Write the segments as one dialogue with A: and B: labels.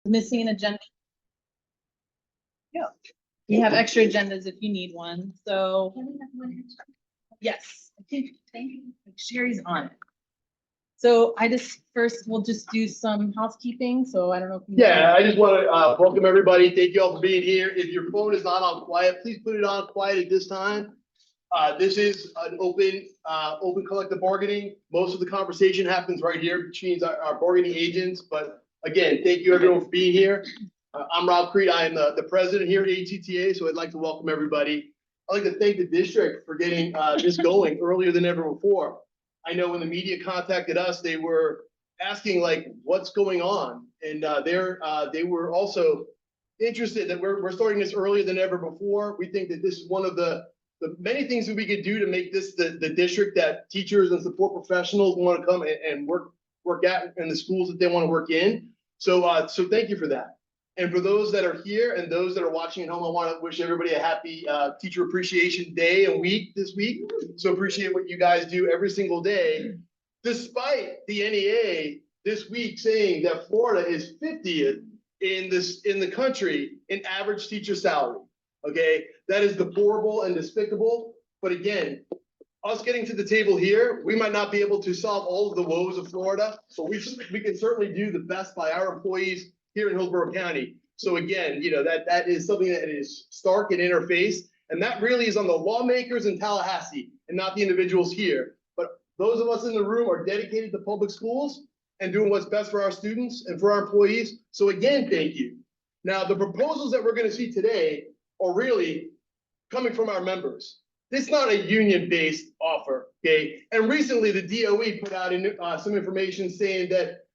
A: Missing an agenda. Yeah. We have extra agendas if you need one, so. Yes, I think Sherry's on it. So we'll just do some housekeeping, so I don't know if.
B: Yeah, I just want to welcome everybody. Thank you all for being here. If your phone is not on quiet, please put it on quiet at this time. This is an open collective bargaining. Most of the conversation happens right here between our bargaining agents. But again, thank you everyone for being here. I'm Rob Creed. I am the president here at HCTA, so I'd like to welcome everybody. I'd like to thank the district for getting this going earlier than ever before. I know when the media contacted us, they were asking like, what's going on? And they were also interested that we're starting this earlier than ever before. We think that this is one of the many things that we could do to make this the district that teachers and support professionals want to come and work at in the schools that they want to work in. So thank you for that. And for those that are here and those that are watching at home, I want to wish everybody a happy Teacher Appreciation Day and week this week. So appreciate what you guys do every single day, despite the NEA this week saying that Florida is 50th in the country in average teacher salary. Okay, that is deplorable and despicable. But again, us getting to the table here, we might not be able to solve all of the woes of Florida, but we can certainly do the best by our employees here in Hillsborough County. So again, that is something that is stark and in our face, and that really is on the lawmakers in Tallahassee and not the individuals here. But those of us in the room are dedicated to public schools and doing what's best for our students and for our employees. So again, thank you. Now, the proposals that we're going to see today are really coming from our members. This is not a union-based offer, okay? And recently, the DOE put out some information saying that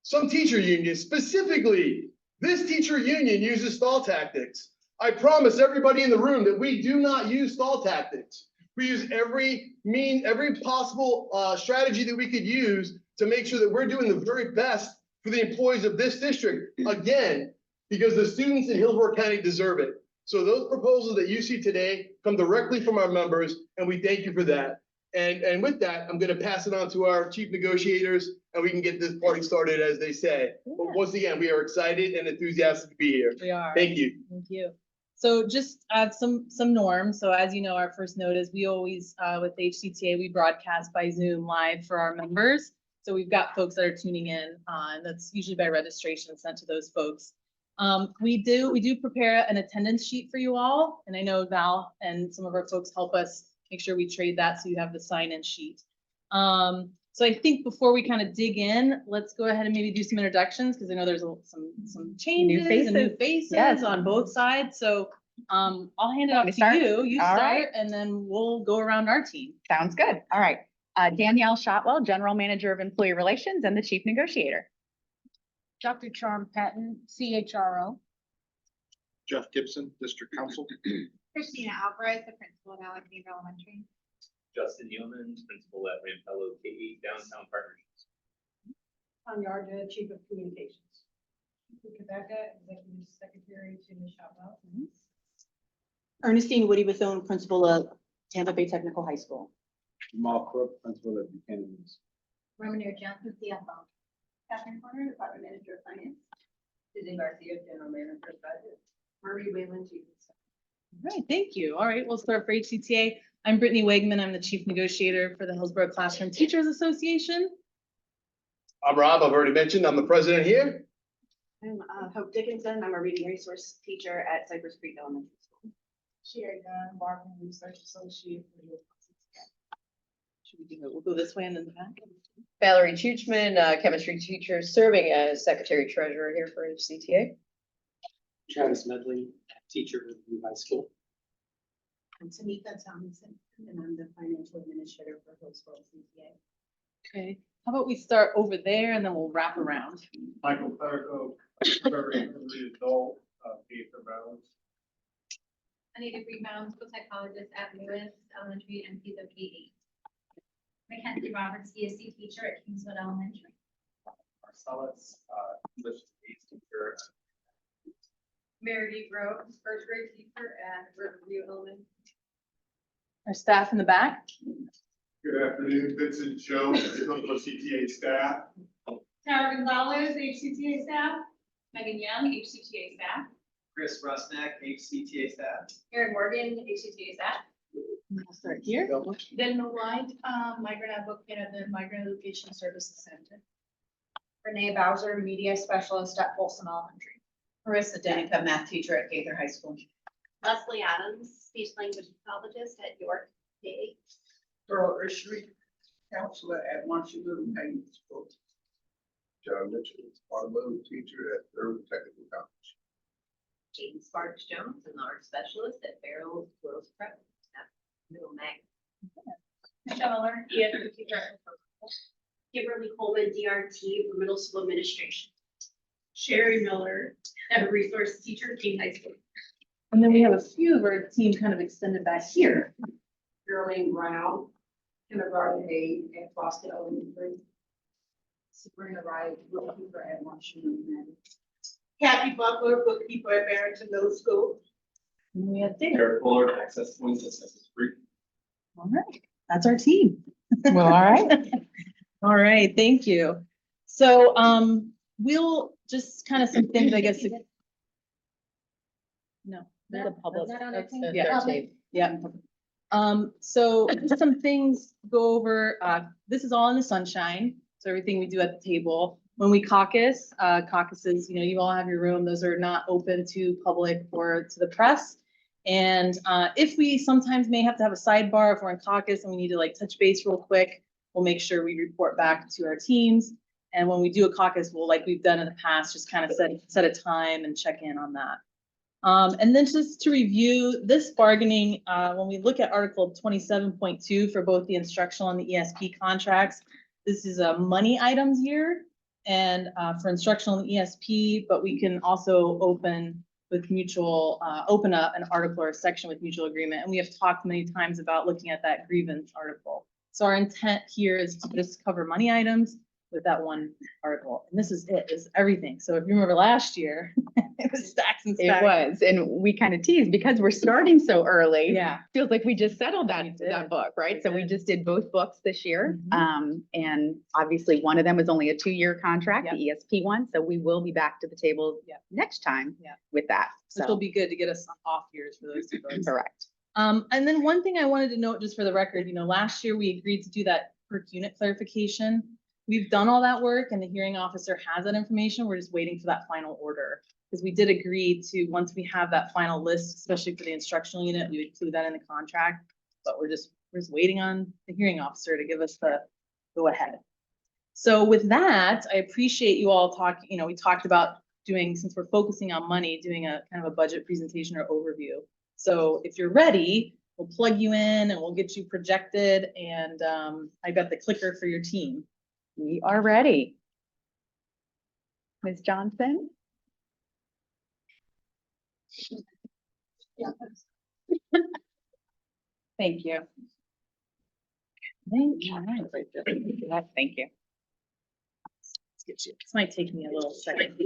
B: some teacher unions, specifically this teacher union, uses stall tactics. I promise everybody in the room that we do not use stall tactics. We use every possible strategy that we could use to make sure that we're doing the very best for the employees of this district, again, because the students in Hillsborough County deserve it. So those proposals that you see today come directly from our members, and we thank you for that. And with that, I'm going to pass it on to our chief negotiators, and we can get this party started, as they say. Yeah. But once again, we are excited and enthusiastic to be here.
A: We are.
B: Thank you.
A: Thank you. So just some norms. So as you know, our first note is we always, with HCTA, we broadcast by Zoom live for our members. So we've got folks that are tuning in, and that's usually by registration sent to those folks. We do prepare an attendance sheet for you all. And I know Val and some of our folks help us make sure we trade that so you have the sign-in sheet. So I think before we kind of dig in, let's go ahead and maybe do some introductions, because I know there's some changes and new faces yes. on both sides. So I'll hand it off to you. You start, right. And then we'll go around our team.
C: Sounds good. All right. Danielle Shotwell, General Manager of Employee Relations and the Chief Negotiator.
D: Dr. Charm Patton, CHRO.
E: Jeff Gibson, District Counsel.
F: Christina Alvarez, the principal at Alexandria Elementary.
G: Justin Yeoman, principal at Rampello K-8 Downtown Partnerships.
D: Tom Yarda, Chief of Communications. Rebecca, Executive Secretary to Ms. Shotwell.
H: Ernestine Woody Bethune, principal of Tampa Bay Technical High School.
E: Jamal Crook, principal at Buchanan.
F: Romanero Johnson, CFO. Catherine Corner, Department Manager of Finance.
I: Susan Garcia, General Manager of Budget.
F: Marie Wayland, Chief of Staff.
A: All right, thank you. All right, we'll start for HCTA. I'm Brittany Wegman. I'm the Chief Negotiator for the Hillsborough Classroom Teachers Association.
B: I'm Rob. I've already mentioned I'm the president here.
H: I'm Hope Dickinson. I'm a reading resource teacher at Cypress Creek Elementary School.
D: Sherry Dunn, Marketing Research Associate for the
A: Should we do it? We'll go this way and then the back.
I: Valerie Chuchman, chemistry teacher, serving as Secretary Treasurer here for HCTA.
J: Travis Medley, teacher at the high school.
H: I'm Tamika Thompson, and I'm the financial administrator for Hillsborough CTA.
A: Okay, how about we start over there and then we'll wrap around.
K: Michael Federico, very adult, Peter Balance.
F: Anita Greenbaum, school psychologist at Lewis Elementary and Pizzo K-8. Mackenzie Roberts, ESC teacher at Kingswood Elementary.
K: Marcellus, English teacher.
F: Meredith Rhodes, first grade teacher at Riverview Elementary.
A: Our staff in the back.
K: Good afternoon, Vincent Jones, Hillsborough CTA staff.
F: Tara Gonzalez, HCTA staff. Megan Young, HCTA staff.
J: Chris Rusnak, HCTA staff.
F: Erin Morgan, HCTA staff.
A: I'll start here.
H: Then White, migrant advocate at the Migrant Education Services Center.
F: Renee Bowser, media specialist at Folsom Elementary.
H: Marissa Danica, math teacher at Gaither High School.
F: Leslie Adams, speech language pathologist at York K.
K: Earl Ishri, counselor at Marshall Middle High School. John Mitchell, automotive teacher at Urban Technical College.
I: Jaden Sparks Jones, an art specialist at Farrell Girls Prep at Middle Mag.
F: Michelle Miller, ESL teacher at Kimberly Coleman, DRT for middle school administration. Sherry Miller, a resource teacher at King High School.
A: And then we have a few of our team kind of extended back here.
D: Geraldine Brown, kindergarten aide at Boston Elementary.
H: Sabrina Wright, bookkeeper at Marshall Middle.
D: Kathy Butler, bookkeeper at Barrington Middle School.
A: And we have Dave.
K: Eric Fuller, access points, access free.
A: All right, that's our team. Well, all right. All right, thank you. So, we'll just kind of some things, I guess. No.
C: The public.
I: That's
A: Yeah.
I: our team.
A: Yeah. So just some things go over, this is all in the sunshine. So everything we do at the table. When we caucus, caucuses, you all have your room. Those are not open to public or to the press. And if we sometimes may have to have a sidebar, if we're in caucus and we need to like touch base real quick, we'll make sure we report back to our teams. And when we do a caucus, we'll, like we've done in the past, just kind of set a time and check in on that. And then just to review this bargaining, when we look at Article 27.2 for both the instructional and the ESP contracts, this is a money items year and for instructional and ESP, but we can also open with mutual, open up an article or a section with mutual agreement. And we have talked many times about looking at that grievance article. So our intent here is to just cover money items with that one article. And this is it, this is everything. So if you remember last year, it was stacks and
C: It
A: stacks.
C: was, and we kind of teased because we're starting so early.
A: Yeah.
C: Feels like we just settled
A: We did.
C: that book, right?
A: We
C: So we
A: did.
C: just did both books this year.
A: Mhm.
C: And obviously one of them is only a 2-year contract, the ESP one. So we will be back to the table
A: Yep.
C: next time
A: Yep.
C: with that.
A: Which will be good to get us off years for those two books.
C: Correct.
A: And then one thing I wanted to note just for the record, last year we agreed to do that per unit clarification. We've done all that work and the hearing officer has that information. We're just waiting for that final order. Because we did agree to, once we have that final list, especially for the instructional unit, we would include that in the contract. But we're just waiting on the hearing officer to give us the go ahead. So with that, I appreciate you all talking, we talked about doing, since we're focusing on money, doing a kind of a budget presentation or overview. So if you're ready, we'll plug you in and we'll get you projected and I got the clicker for your team.
C: We are ready. Ms. Johnson? Thank you.
A: Thank you.
C: Thank you.
A: Let's get you. This might take me a little second.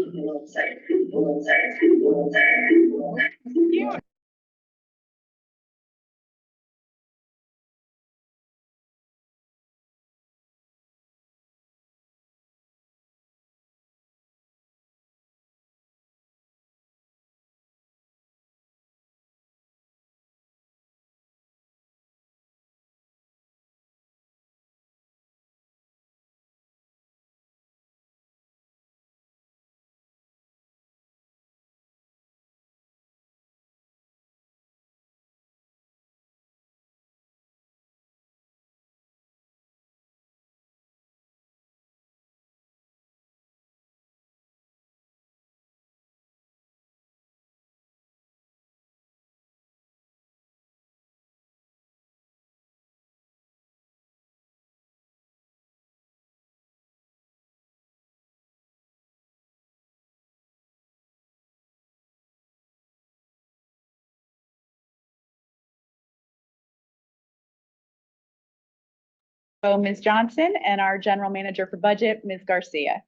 C: So Ms. Johnson and our general manager for budget, Ms. Garcia.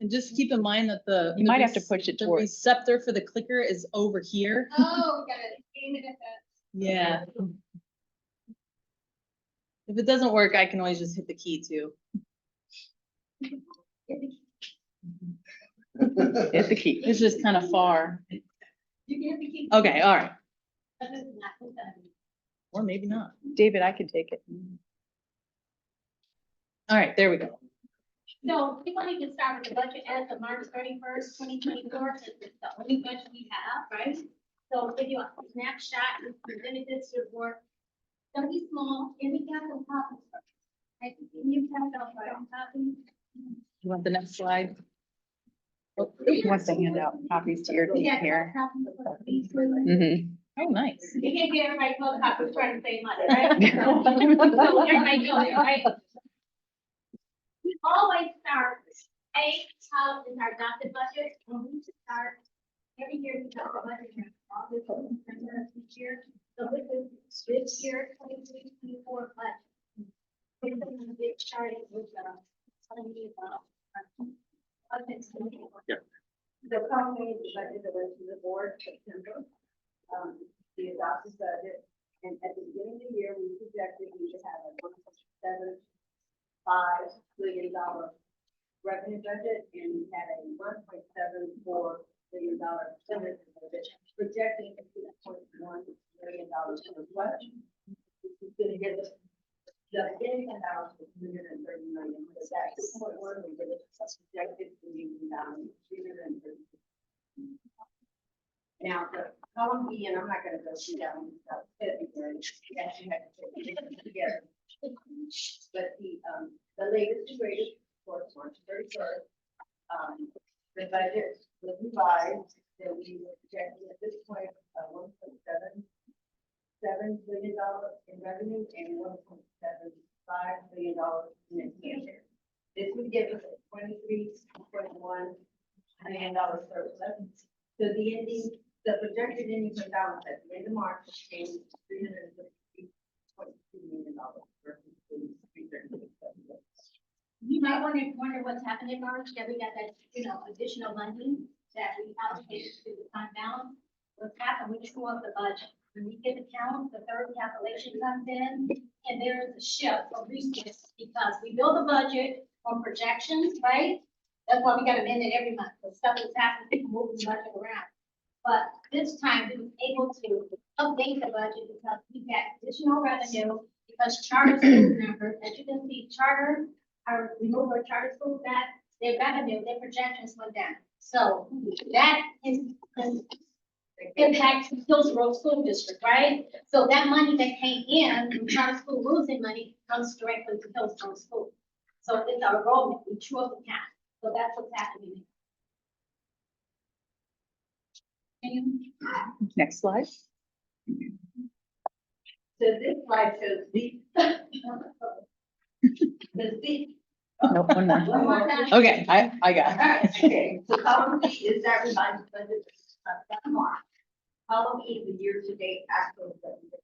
A: And just keep in mind that the.
C: You might have to push it
A: The
C: towards.
A: receptor for the clicker is over here.
F: Oh, we gotta aim it at that.
A: Yeah. If it doesn't work, I can always just hit the key too.
C: Hit the key.
A: It's just kind of far.
F: You can have the key.
A: Okay, all right.
F: Other than that, we're done.
A: Or maybe not.
C: David, I could take it.
A: All right, there we go.
F: So we wanted to start with the budget as of March 31st, 2024, since it's the only budget we have, right? So give you a snapshot, we presented this to the board. It's gonna be small, and we got some copies. Right, can you pass out copies?
A: You want the next slide?
C: He wants to hand out copies to your team
F: Yeah,
C: here.
F: copies of these.
C: Mhm.
A: Oh, nice.
F: You can't get everybody close copies trying to save money, right? So everybody know it, right? We always start, how is our adopted budget, when we start, every year we adopt the budget, all this each year. So this year, 23-24 budget. We're gonna get started with, telling you about.
E: Yeah.
H: The common budget that went to the board in September, the adopted budget, and at the beginning of the year, we projected we should have a $1.75 billion revenue budget, and we had a $1.74 billion expenditure budget, projecting a $2.1 million surplus. This is gonna give us just $10,000 to $330 million, so that's $2.1 million, that's projected to be $330 million. Now, the column B, and I'm not gonna go through that one, that's February, we actually had to put it together. But the latest and greatest, for March 31st, the budget was revised, that we were projecting at this point, $1.77 billion in revenue and $1.75 billion in expenditure. This would give us a $23.1 million surplus. So the projected ending fund balance at the end of March came to $350.2 million versus the $336.
F: You might wonder what's happened in March, that we got that, additional money that we allocated to the fund balance. What's happened, we true up the budget. When we get the count, the third calculation comes in, and there is a shift of resources because we build a budget on projections, right? That's why we got to amend it every month, because stuff is happening, people moving the budget around. But this time we were able to update the budget because we got additional revenue, because charter school members, as you can see, remove our charter school, that their revenue, their projections went down. So that is impacts Hillsborough School District, right? So that money that came in from charter school losing money comes directly to Hillsborough School. So it's our enrollment, we true up the count. So that's what's happening.
C: Next slide.
H: So this slide shows the.
C: Nope, one more.
H: One more time.
A: Okay, I got
H: All right, okay, so column B is that revised budget, March. Column E, the year-to-date actual budget.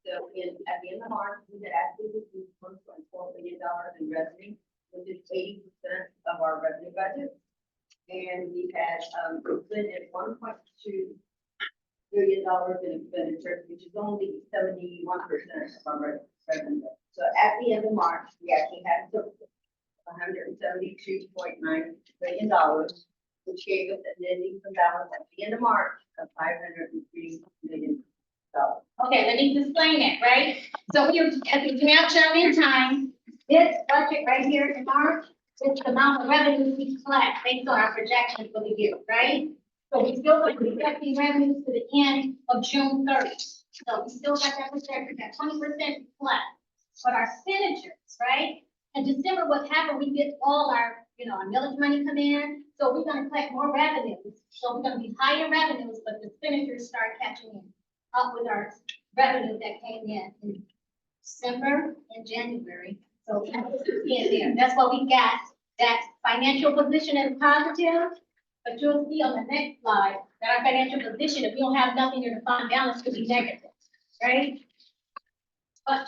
H: So at the end of March, we had actually received $1.4 billion in revenue, which is 80% of our revenue budget. And we had expended $1.2 billion in expenditures, which is only 71% of our revenue. So at the end of March, we actually had $172.9 billion, which gave us an ending fund balance at the end of March of $503 million.
F: Okay, let me explain it, right? So we're at the snapshot in time, this budget right here in March, is the amount of revenue we collect based on our projections for the year, right? So we still going to be projecting revenues to the end of June 30th. So we still got that projection, that 20% collect. But our expenditures, right? In December, what happened, we get all our, our millage money come in, so we're gonna collect more revenues. So we're gonna be higher revenues, but the expenditures start catching in up with our revenue that came in December and January. So that's what you see in there. That's why we got that financial position is positive, but you'll see on the next slide that our financial position, if we don't have nothing in the fund balance, could be negative, right? But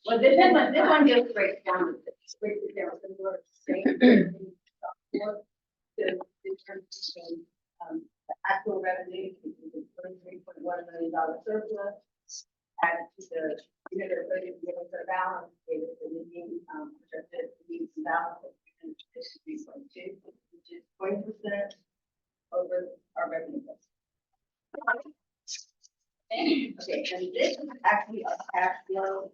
H: Well, this one just breaks down, the word same. So in terms of the actual revenue, $23.1 million surplus, added to the $330 million balance, gave us the ending projected needs balance of and 63.2, which is 20% over our revenue. Okay, and this is actually a cash flow,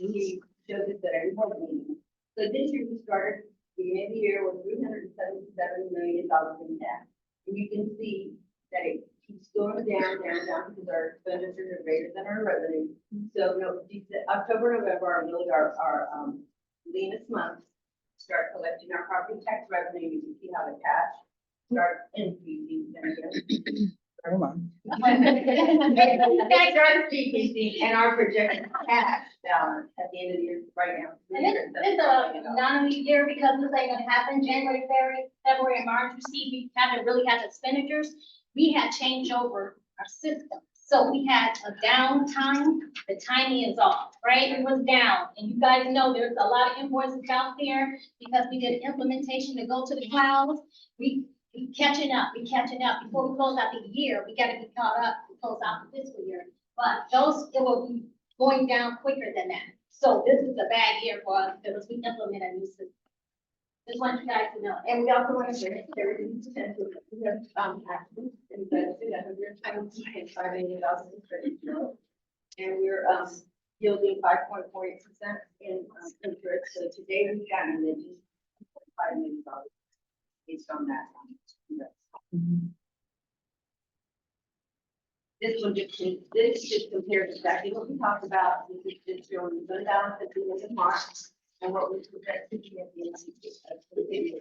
H: we showed this at every board meeting. So this year we started, beginning of the year with $377 million in cash. And you can see that it keeps going down, because our expenditures are greater than our revenue. So, no, October, November are really our leanest months. Start collecting our property tax revenue, you can see how the cash start increasing. That starts decreasing, and our projected cash balance at the end of the year right now.
F: And this a anomaly year because this ain't gonna happen January, February, and March. You see, we haven't really had expenditures. We had changed over our system. So we had a downtime. The timing is off, right? It was down. And you guys know there's a lot of invoices out there because we did implementation to go to the cloud. We catching up. Before we close out the year, we gotta be caught up to close out the fiscal year. But it will be going down quicker than that. So this is a bad year for us because we implement a new system. Just want you guys to know.
H: And we also want to share there is potential. We have actions and benefit $120.5 million in credit bureau. And we're yielding 5.48% in interest. So today we've gotten the $5 million based on that. This one just compares exactly what we talked about. This is just showing the fund balance at the end of March and what we project to be at the end of the year.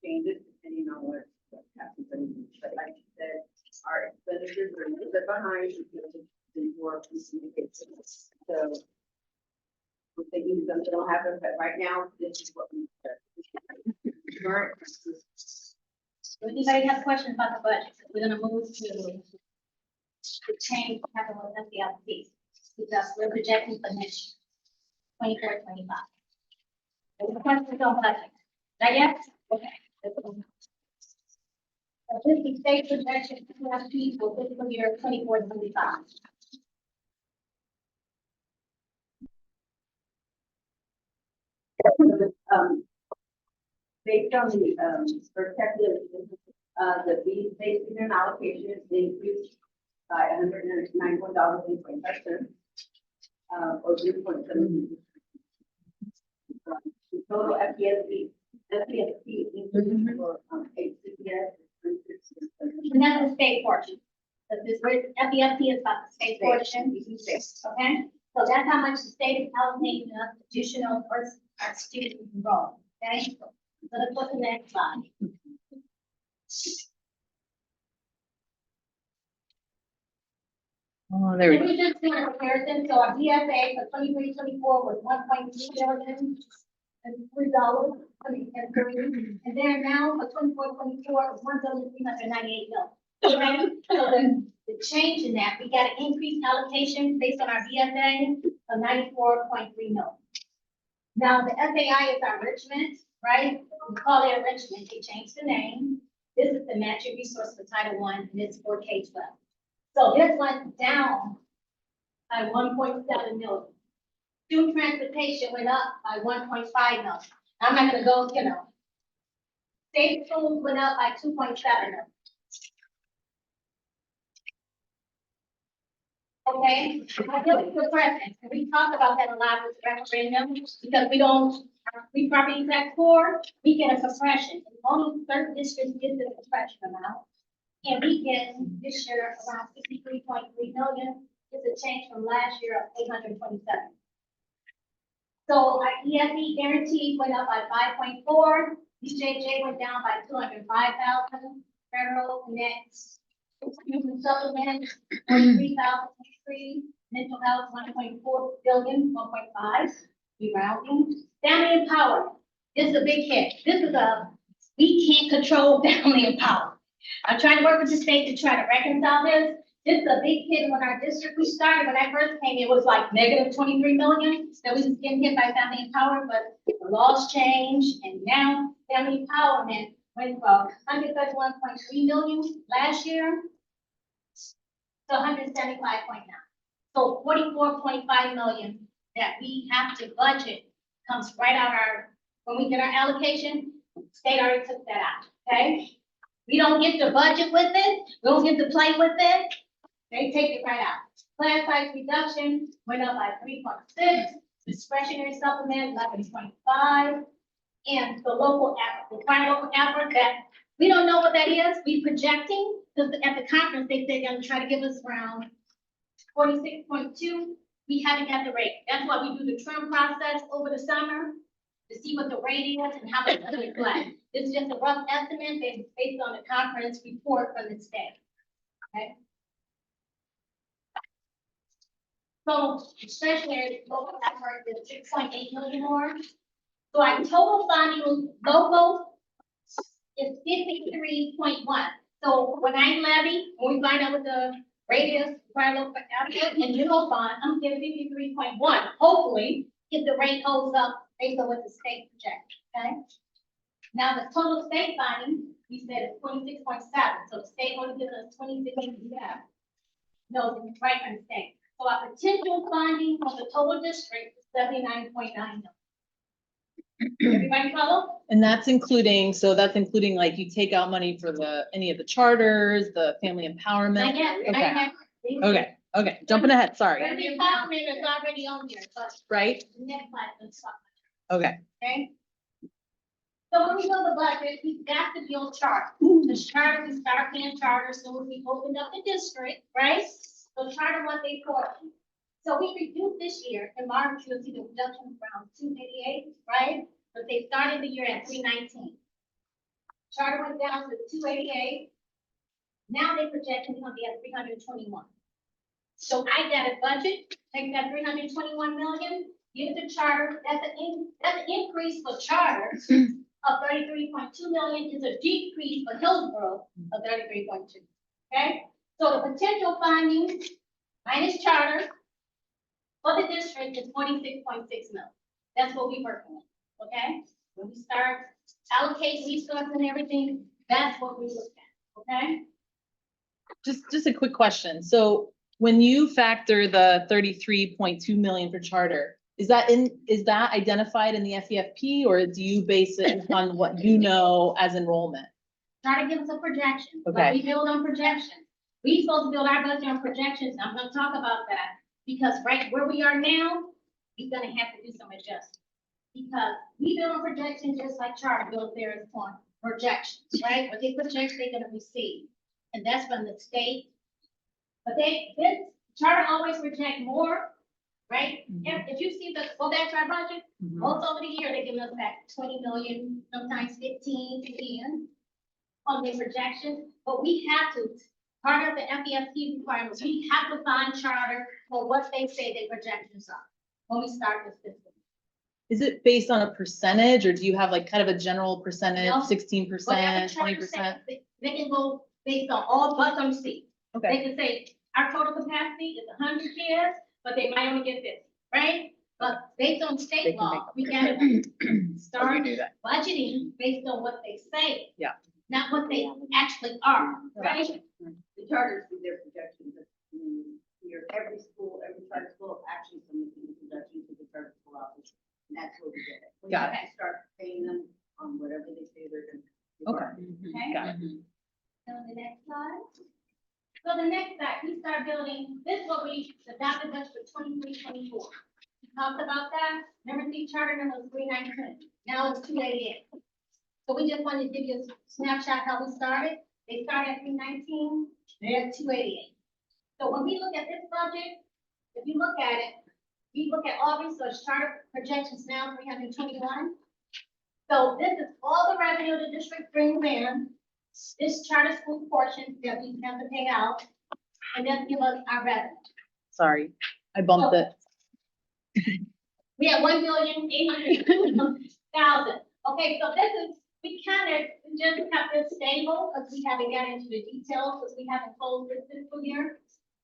H: Change it depending on what happens. But like you said, our expenditures are a little bit behind because of the work we communicate to us. So we're thinking something will happen, but right now, this is what we.
F: If anybody has questions about the budget, we're gonna move to change capital FDLC. Because we're projecting for next year, 24, 25. Any questions on budget? Not yet? Okay. So this is state projection FDLC for fiscal year 24, 25.
H: Based on the perspective, the base and allocation is increased by $191.25, or 0.7. The total FDSP increase for HCPS.
F: And that's the state portion. So this FDFT is about the state portion. Okay, so that's how much the state is allocating us additional for our student enrollment. Okay, so let's look at the next slide.
I: Oh, there we
F: And
I: go.
F: we just do a comparison. So our DSA for 23-24 was $1.3 billion and $3. And then now for 24-24 was $1,398 million. Okay, so the change in that, we got an increased allocation based on our BSA of $94.3 million. Now, the FAI is our enrichment, right? We call it enrichment. They changed the name. This is the matching resource for Title I, and it's for K-12. So this went down by 1.7 million. Student transportation went up by 1.5 million. I'm not gonna go, State schools went up by 2.7 million. Okay, I feel like the president, and we talk about that a lot with referendum, because we property tax poor, we get a suppression. Only certain districts get the suppression amount. And we get this year around 63.3 million. It's a change from last year of 827. So our ESE guarantee went up by 5.4. BJJ went down by 205,000. Federal net supplement 43,003. Mental health 1.4 billion, 1.5. We rounding. Family empowerment. This is a big hit. We can't control family empowerment. I'm trying to work with the state to try to reconcile this. This is a big hit when our district, we started, when I first came, it was like negative 23 million. That we was getting hit by family empowerment, but the laws changed and now family empowerment went from 131.3 million last year to 175.9. So 44.5 million that we have to budget comes right out our, when we get our allocation, state already took that out, okay? We don't get to budget with it, we don't get to play with it, they take it right out. Class size reduction went up by 3.6, discretionary supplement 11.5, and the local effort, the final local effort that, we don't know what that is, we projecting, because at the conference, they said they're gonna try to give us around 46.2, we haven't got the rate. That's why we do the trim process over the summer to see what the rate is and how much it's gonna collect. This is just a rough estimate based on the conference report from the state. Okay? So discretionary local effort is 6.8 million more. So our total funding local is 53.1. So when I levy, when we find out what the rate is, for local effort and general fund, I'm getting 53.1. Hopefully, if the rate holds up based on what the state projects, okay? Now, the total state funding, we said is 26.7, so the state only gives us 26.7. No, it's right from the state. So our potential funding for the total district is 79.9 million. Everybody follow?
A: And that's including, so that's including like you take out money for any of the charters, the family empowerment?
F: Not yet, not
A: Okay.
F: yet.
A: Okay, jumping ahead, sorry,
F: Family empowerment is already on here, but
A: right?
F: next slide, let's talk.
A: Okay,
F: Okay? So when we do the budget, we got to build charter. The charter, we start paying charter, so when we opened up the district, right? So charter what they for. So we reduced this year, in March, you'll see the reduction from 288, right? But they started the year at 319. Charter went down to 288. Now they project it's gonna be at 321. So I got a budget, take that 321 million, give the charter, that's an increase for charter of 33.2 million, is a decrease for Hillsborough of 33.2, okay? So the potential funding minus charter for the district is 46.6 million. That's what we're working on, okay? When we start allocating resources and everything, that's what we look at, okay?
A: just a quick question. So when you factor the 33.2 million for charter, is that identified in the FEFP or do you base it on what you know as enrollment?
F: Try to give us a projection, but
A: Okay.
F: we build on projections. We supposed to build our budget on projections, and I'm gonna talk about that, because right where we are now, we're gonna have to do some adjustments. Because we build on projections just like charter builds theirs on projections, right? What they project, they're gonna receive, and that's from the state. But this charter always project more, right? If you see go back to our budget, most over the year, they give us back 20 million, sometimes 15 to the end on their projections, but we have to, part of the FEFC requirements, we have to find charter for what they say their projections are when we start this system.
A: Is it based on a percentage or do you have like kind of a general percentage,
F: No.
A: 16%,
F: Whatever
A: 20%?
F: charter says, they can go based on all but on C. They
A: Okay,
F: can say, our total capacity is 100 kids, but they might only get 50, right? But based on
A: They
F: state
A: can
F: law,
A: make
F: we gotta start
A: do that.
F: budgeting based on what they say.
A: Yeah.
F: Not what they actually are, right?
H: The charters do their projections, every school, every charter school actually submits the projection to the charter school office. And that's where we get it. We
A: Got
H: have to start paying them on whatever they say they're gonna.
A: Okay.
F: Okay?
A: Got it.
F: So the next slide. So the next slide, we start building, this is what we adopted this for 23-24. We talked about that, remember the charter number was 319, now it's 288. So we just wanted to give you a snapshot how we started. They started at 319, they're at 288. So when we look at this budget, if you look at it, we look at all research charter projections now 321. So this is all the revenue the district brings in. This charter school portion that we have to pay out, and then give us our revenue.
A: Sorry, I bumped it.
F: We have 1,800,000. Okay, so this is, we kind of just kept this stable because we haven't got into the details because we haven't closed this fiscal year.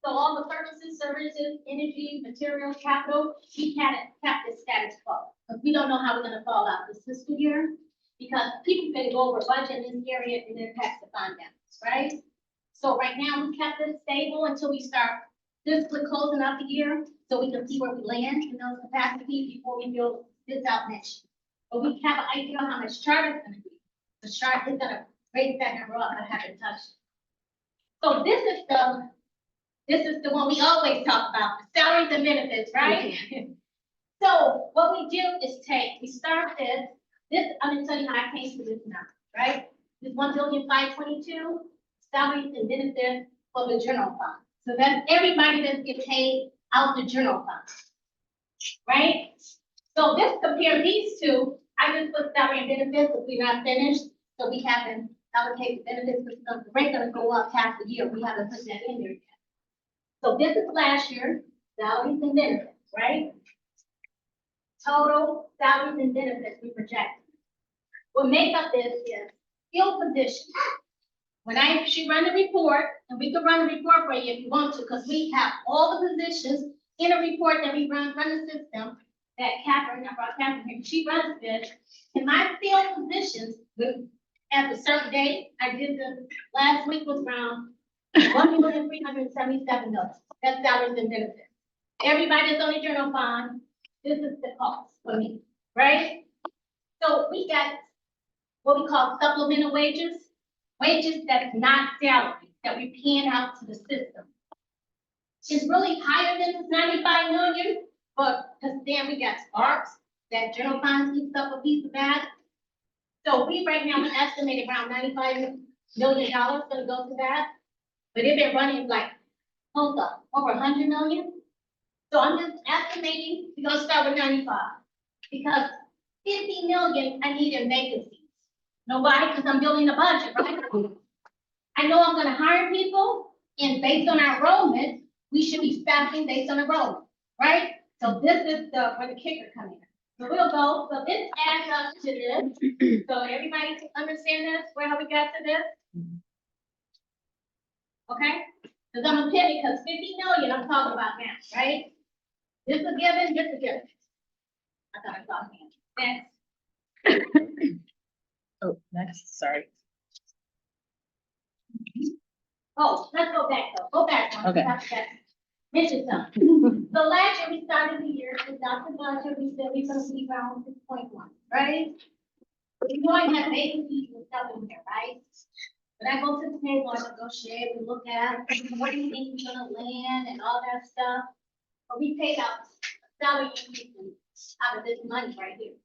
F: So all the purchases, services, energy, materials, capital, we kind of kept this status quo. Because we don't know how we're gonna fall out this fiscal year. Because people can go over budget in this area and then pass the fund balance, right? So right now, we kept it stable until we start This we're closing out the year, so we can see where we land in those capacities before we build this out next year. But we have an idea how much charter is gonna be. The chart is gonna raise that number up, I haven't touched. So this is the one we always talk about, the salaries and benefits, right? So what we do is we start this, I'm gonna tell you how I came to this number, right? This 1,522,000,000 salaries and benefits for the general fund. So that's everybody that gets paid out the general fund, right? So this compare these two, I just put salary and benefits, if we're not finished, so we haven't allocated benefits, because the rate gonna go up half the year, we haven't put that in there yet. So this is last year, salaries and benefits, right? Total salaries and benefits we project. What make up this is field positions. When she run the report, and we can run the report for you if you want to, because we have all the positions in a report that we run the system, that Catherine, I brought Catherine here, she runs this. In my field positions, at a certain date, I did last week was around 1,377,000,000. That's salaries and benefits. Everybody that's on the general fund, this is the cost for me, right? So we got what we call supplemental wages that's not salary, that we paying out to the system. It's really higher than this 95 million, but because then we got sparks, that general fund keeps up a piece of that. So we right now estimate around $95 million gonna go to that. But if they're running like, hold up, over 100 million. So I'm just estimating, we're gonna start with 95. Because 50 million I need in vacancies. Know why? Because I'm building a budget, right? I know I'm gonna hire people, and based on our enrollment, we should be staffing based on enrollment, right? So this is where the kicker comes in. So we'll go, so this adds up to this. So everybody can understand this, how we got to this? Okay? Because I'm a penny, because 50 million I'm talking about now, right? This is given, this is given. I thought I saw hands. Next.
A: Oh, next, sorry.
F: Oh, let's go back though, go back one.
A: Okay.
F: Mention something. So last year, we started the year, we got the budget, we said we're gonna be around 6.1, right? We know I have vacancies and stuff in here, right? But I go to the table, I negotiate, we look at, what do you think we're gonna land and all that stuff? But we paid out salary increases out of this money right here.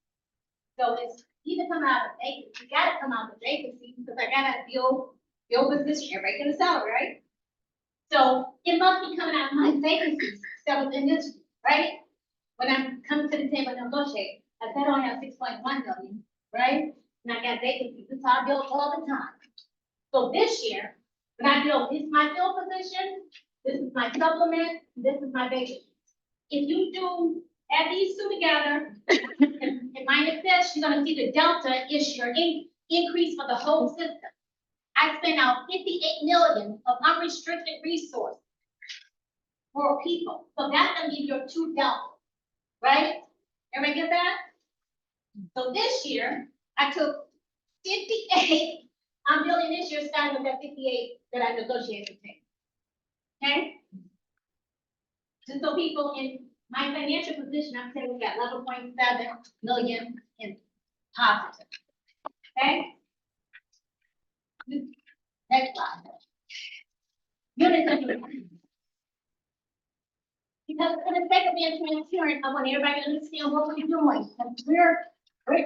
F: So it's either come out of vacancy, you gotta come out of vacancy, because I gotta build position, everybody get a salary, right? So it must be coming out of my vacancies that was in this, right? When I'm coming to the table and negotiate, I said I only have 6.1 million, right? And I got vacancies, this is how I build all the time. So this year, when I build, this is my field position, this is my supplement, this is my vacancy. If you add these two together, and minus this, you're gonna see the delta is your increase for the whole system. I spent out 58 million of unrestricted resources for people. So that's gonna give you your two delta, right? Everybody get that? So this year, I took 58, I'm building this year starting with that 58 that I negotiated with. Okay? Just so people in my financial position, I'm saying we got 11.7 million in positive. Okay? Next slide. Units of use. Because for the sake of being transparent, I want everybody to understand what we're doing. And we're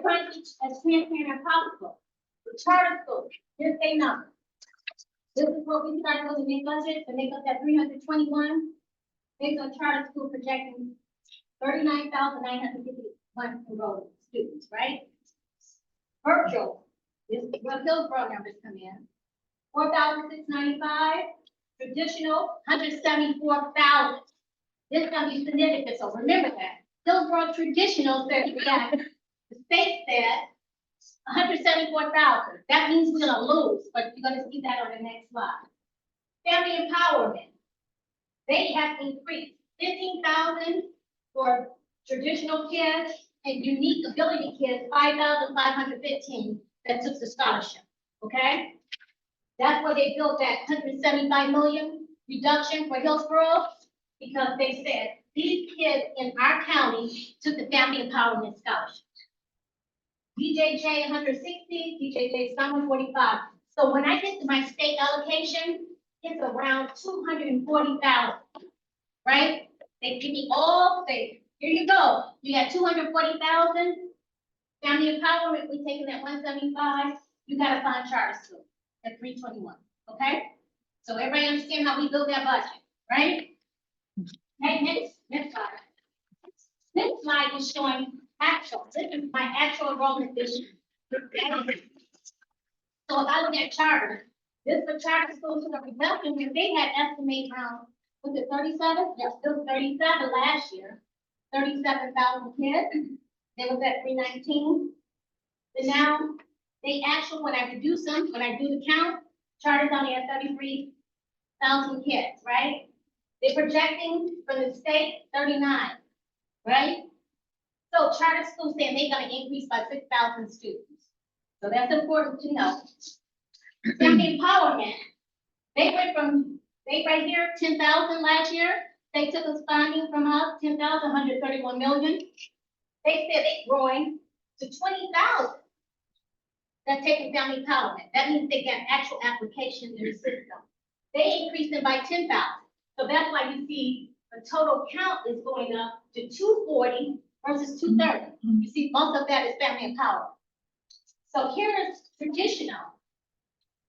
F: trying to be as transparent as possible. The charter school, here's a number. This is what we started with the main budget to make up that 321. Based on charter school projecting 39,951 enrolled students, right? Virtual, this is what Hillsborough numbers come in. 4,695, traditional, 174,000. This is gonna be significant, so remember that. Hillsborough traditional says we got, the state said 174,000. That means we're gonna lose, but you're gonna see that on the next slide. Family empowerment. They have increased 15,000 for traditional kids and unique ability kids, 5,515 that took the scholarship, okay? That's where they built that 175 million reduction for Hillsborough. because they said these kids in our county took the Family Empowerment Scholarship. DJJ 160, DJJ Summer 45. So when I get to my state allocation, it's around 240,000, right? They give me all, say, here you go, you got 240,000. Family Empowerment, we taking that 175, you gotta find charter school at 321, okay? So everybody understand how we build that budget, right? Okay, next slide. This slide is showing actual, this is my actual enrollment this year. So if I look at charter, this for charter schools in the reduction, where they had estimated around, was it 37? Yes, still 37 last year, 37,000 kids. They was at 319. And now, they actually, when I reduce them, when I do the count, charter's only at 33,000 kids, right? They're projecting from the state 39, right? So charter schools saying they're gonna increase by 6,000 students. So that's important to know. Family Empowerment, they went from, they right here, 10,000 last year. They took us funding from us, 131 million. They said they're growing to 20,000. That's taking Family Empowerment. That means they get actual applications in the system. They increased them by 10,000. So that's why you see the total count is going up to 240 versus 230. You see, most of that is Family Empowerment. So here is traditional.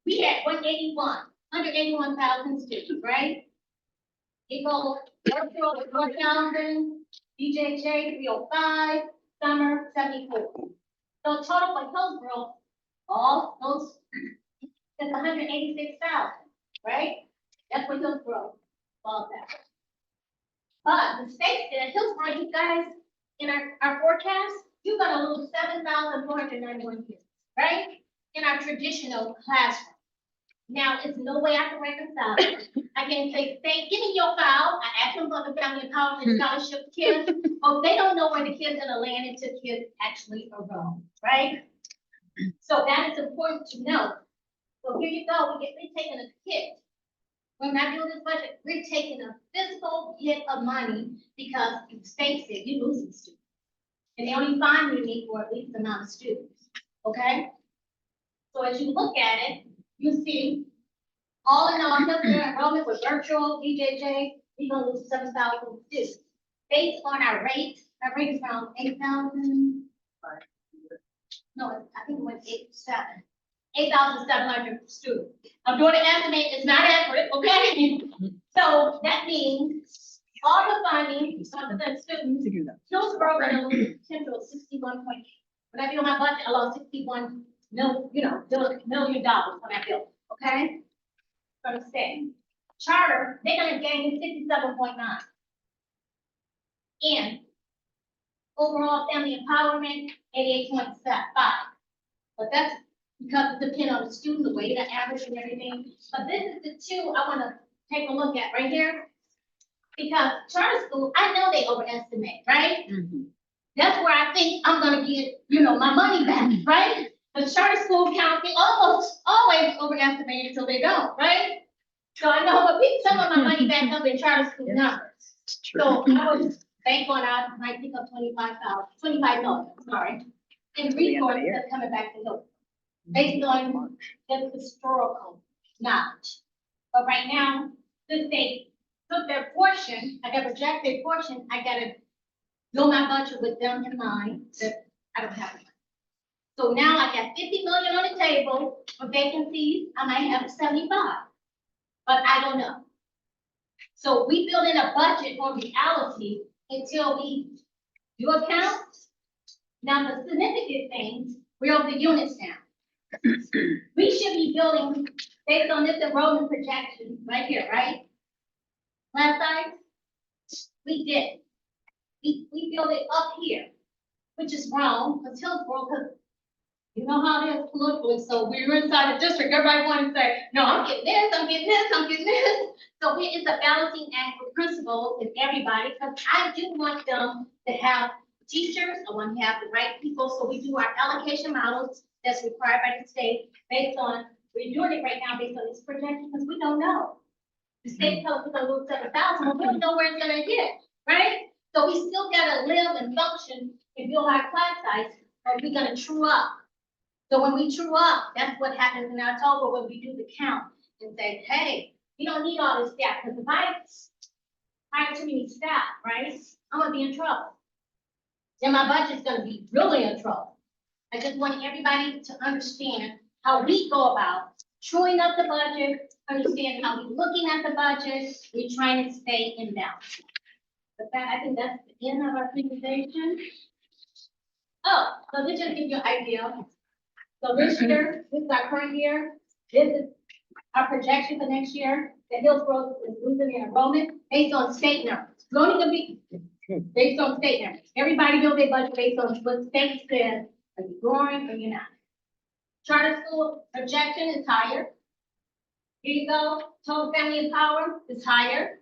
F: We had 181,000 students, right? It goes virtual with 1,000, DJJ 305, summer 74. So total for Hillsborough, all those is 186,000, right? That's what Hillsborough falls at. But the state said, Hillsborough, you guys, in our forecast, you're gonna lose 7,491 kids, right? In our traditional classroom. Now, it's no way I can reconcile it. I can say, give me your file. I asked them for the Family Empowerment Scholarship kids. Oh, they don't know where the kids are gonna land until kids actually are gone, right? So that is important to know. So here you go, we're taking a hit. When I do this budget, we're taking a physical hit of money because the state said you're losing students. And they only finding me for at least the amount of students, okay? So as you look at it, you see, all in all, healthcare enrollment with virtual DJJ, we're gonna lose 7,000 students. Based on our rate is around 8,000. No, I think it went 8,700 students. I'm doing an estimate, it's not accurate, okay? So that means all the funding of the students, Hillsborough gonna lose potential of 61 point. When I do my budget, I lost 61 million dollars when I built, okay? From the state. Charter, they're gonna gain 67.9. And overall family empowerment, 88.5. But that's because it depends on the student, the weight, the average and everything. But this is the two I wanna take a look at right here. Because charter school, I know they overestimate, right? That's where I think I'm gonna get, my money back, right? The charter school count, they almost always overestimate until they don't, right? So I know I'm gonna pick some of my money back up in charter school numbers. So I would bank on, I might pick up 25 million, sorry. And resources that's coming back to them, based on the historical knowledge. But right now, since they took their portion, I got projected portion, I gotta build my budget with them in mind, that I don't have it. So now I got 50 million on the table for vacancies, I might have 75, but I don't know. So we build in a budget on reality until we do a count. Now, the significant things, we're over the units now. We should be building based on this enrollment projection right here, right? Last time, we did. We built it up here, which is wrong, because Hillsborough, because you know how it is politically, so we were inside the district, everybody wanted to say, no, I'm getting this, I'm getting this, I'm getting this. So it's a balancing act with principals and everybody, because I do want them to have teachers, I want to have the right people, so we do our allocation models that's required by the state based on, we're doing it right now based on this projection, because we don't know. The state tells us it's gonna lose 7,000, but we don't know where it's gonna hit, right? So we still gotta live and function and build our class size, or we're gonna true up. So when we true up, that's what happens in October when we do the count and say, hey, you don't need all this staff, because if I hire too many staff, right, I'm gonna be in trouble. Then my budget's gonna be really in trouble. I just want everybody to understand how we go about truing up the budget, understand how we're looking at the budget, we're trying to stay in balance. But that, I think that's the end of our presentation. Oh, so this just gives you an idea. So this year, this is our current year, this is our projection for next year. The Hillsborough is losing their enrollment based on state numbers. It's only gonna be based on state numbers. Everybody build their budget based on what state says, are you growing or you're not? Charter school projection is higher. Here you go, total family empower is higher.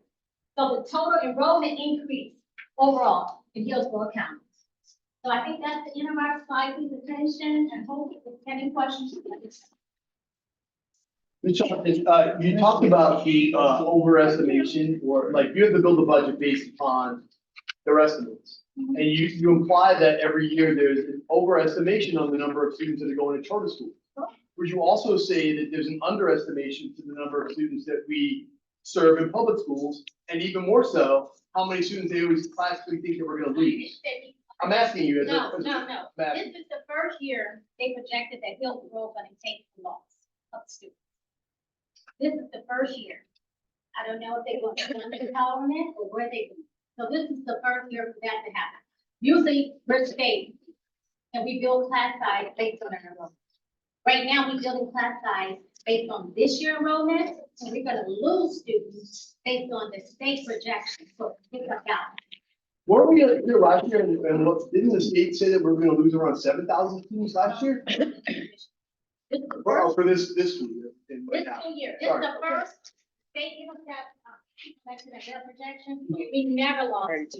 F: So the total enrollment increase overall in Hillsborough County. So I think that's the end of our slide presentation, and hope if you have any questions.
B: You talked about the overestimation, or like you have to build a budget based upon their estimates. And you imply that every year there's an overestimation on the number of students that are going to charter school. Would you also say that there's an underestimation to the number of students that we serve in public schools? And even more so, how many students they always classically think that we're gonna lose? I'm asking you.
F: No. This is the first year they projected that Hillsborough gonna take the loss of students. This is the first year. I don't know if they want to empowerment or where they, so this is the first year for that to happen. Usually, we're state, and we build class size based on our enrollment. Right now, we're building class size based on this year enrollment, and we're gonna lose students based on the state projection, so pick up out.
B: Weren't we here last year, and what, didn't the state say that we're gonna lose around 7,000 students last year?
F: This is the
B: Well,
F: first,
B: for this school year.
F: this school year, this is the first state give us that, projection and their projection, we never lost.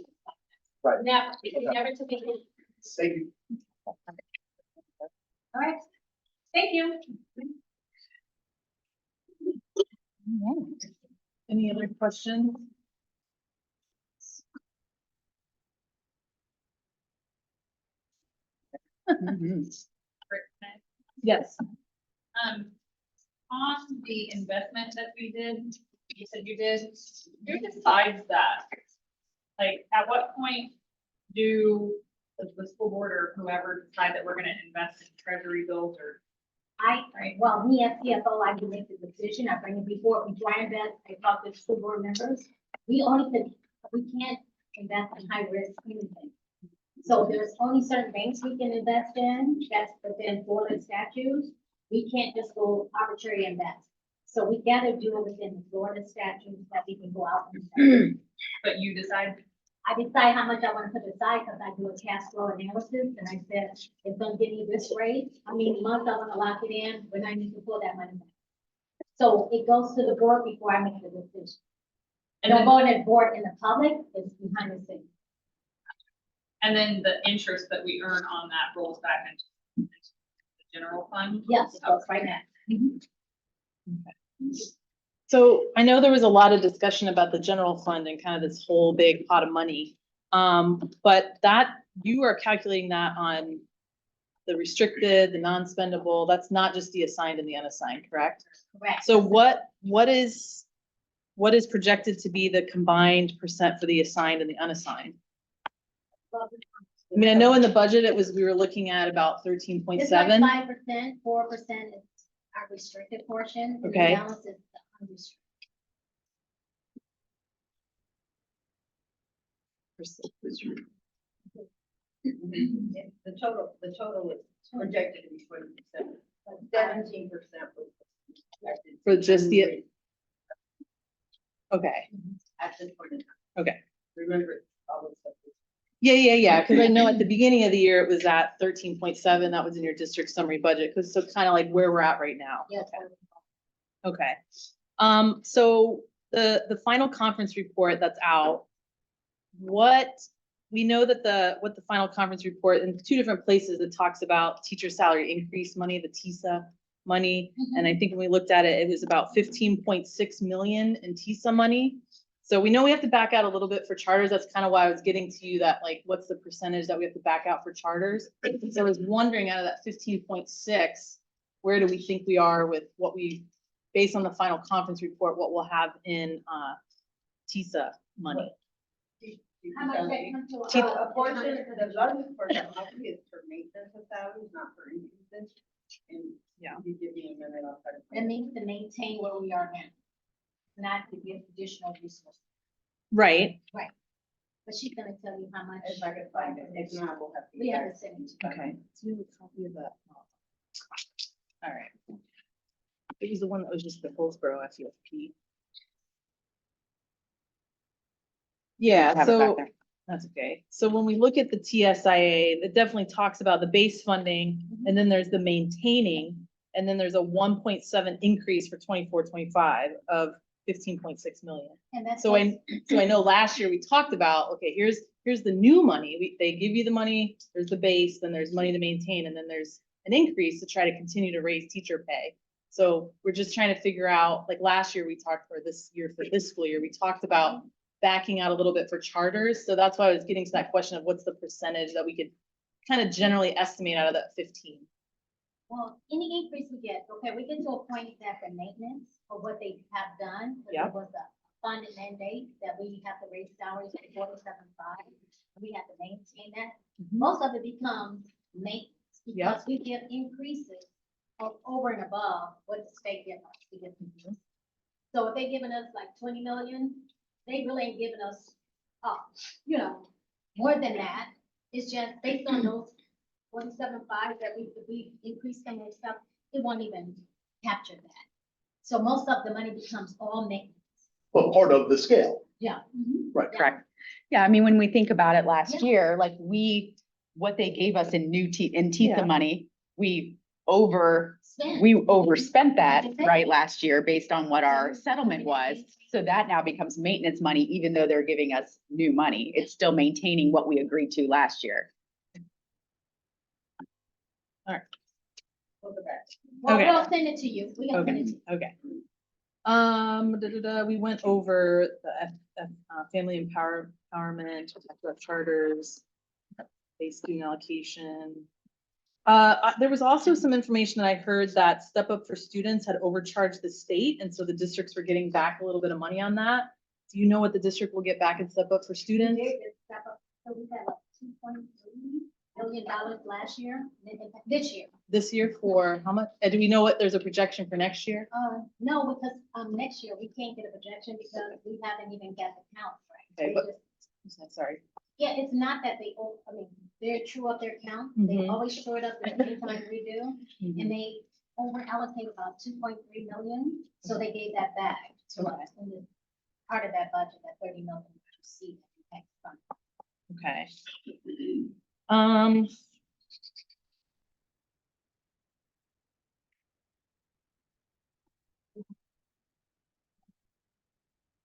B: Right.
F: Never, we never took it.
B: Thank you.
F: All right, thank you.
A: Any other questions? Yes.
L: On the investment that we did, you said you did, who decides that? Like, at what point do the school board or whoever decide that we're gonna invest in treasury bills or?
F: Well, me as CFO, I can make the decision, I bring it before, we try and invest, I talk to school board members. We can't invest in high risk anything. So there's only certain banks we can invest in, that's within Florida statutes. We can't just go arbitrary invest. So we gotta do it within the Florida statutes that we can go out and invest.
L: But you decide,
F: I decide how much I want to put aside, because I do a cash flow analysis, and I said, it's gonna give me this rate, I mean, months I want to lock it in, when I need to pull that money back. So it goes to the board before I make the decision. And I'm going to board in the public, it's behind the scenes.
L: and then the interest that we earn on that rolls back into the general fund?
F: Yes, it goes right now.
A: So I know there was a lot of discussion about the general fund and kind of this whole big pot of money. But that, you are calculating that on the restricted, the non-spendable, that's not just the assigned and the unassigned, correct?
F: Correct.
A: So what is projected to be the combined percent for the assigned and the unassigned? I mean, I know in the budget, we were looking at about 13.7.
F: It's like 5%, 4% is our restricted portion. And
A: Okay.
F: the balance is the unrestricted.
H: The total is projected to be 20%, 17% was projected.
A: For just the, okay,
H: At this point in time.
A: okay.
H: Remember, all this stuff is.
A: Yeah, because I know at the beginning of the year, it was at 13.7, that was in your district summary budget, because so kind of like where we're at right now.
F: Yes.
A: Okay. So the final conference report that's out, we know that what the final conference report in two different places, it talks about teacher salary increase money, the TISA money. And I think when we looked at it, it was about 15.6 million in TISA money. So we know we have to back out a little bit for charters. That's kind of why I was getting to you that like, what's the percentage that we have to back out for charters? So I was wondering out of that 15.6, where do we think we are with what we, based on the final conference report, what we'll have in TISA money?
F: How much that comes to?
H: A portion of the largest portion actually is for maintenance of salaries, not for increases. And
A: Yeah.
H: you give me a minute, I'll try to.
F: That means to maintain where we are now, not to give additional resources.
A: Right.
F: But she's gonna tell you how much.
H: If I can find it, if not, we'll have to.
F: We have to send it to you.
A: Okay. Do you have a copy of that? All right. It was the one that was just the Hillsborough FUFP. Yeah,
C: Have it back
A: so
C: there.
A: that's okay. So when we look at the TSIA, it definitely talks about the base funding, and then there's the maintaining, and then there's a 1.7 increase for 24-25 of 15.6 million.
F: And that's.
A: So I know last year we talked about, okay, here's the new money. They give you the money, there's the base, then there's money to maintain, and then there's an increase to try to continue to raise teacher pay. So we're just trying to figure out, like last year we talked, for this year, for this school year, we talked about backing out a little bit for charters. So that's why I was getting to that question of what's the percentage that we could kind of generally estimate out of that 15.
F: Well, any increase we get, okay, we get to a point that the maintenance of what they have done. 'Cause
A: Yeah.
F: There was a funded mandate that we have to raise salaries at 47.5. We have to maintain that.
A: Mhm.
F: Most of it becomes maintenance
A: Yeah.
F: because we give increases over and above what the state gives us. We give increases. So if they're giving us like 20 million, they really ain't giving us, more than that. It's just based on those 47.5 that we increased them and stuff, it won't even capture that. So most of the money becomes all maintenance.
B: But part of the scale.
F: Yeah.
B: Right.
C: Correct. Yeah, I mean, when we think about it last
F: Yeah.
C: year, like what they gave us in in
A: Yeah.
C: TISA money, we
F: Spend.
C: overspent that, right, last year based on what our settlement was. So that now becomes maintenance money, even though they're giving us new money. It's still maintaining what we agreed to last year.
H: We'll go back.
F: Well,
A: Okay.
F: we'll send it to you. We can send it to you.
A: Okay. We went over the family empowerment, talked about charters, base student allocation. There was also some information that I heard that Step Up for Students had overcharged the state, and so the districts were getting back a little bit of money on that. Do you know what the district will get back in Step Up for Students?
F: We did step up. So we had like $2.3 million last year, this year.
A: This year for how much? Do we know what, there's a projection for next year?
F: No, because, next year we can't get a projection because we haven't even got the counts right.
A: Okay,
F: They
A: but-
F: just-
A: Sorry.
F: Yeah, it's not that they're true up their count. They
A: Mhm.
F: always show it up the same time we do. And they over allocate about 2.3 million, so they gave that back to us. And it's part of that budget, that 30 million we received in tax fund.
A: Okay.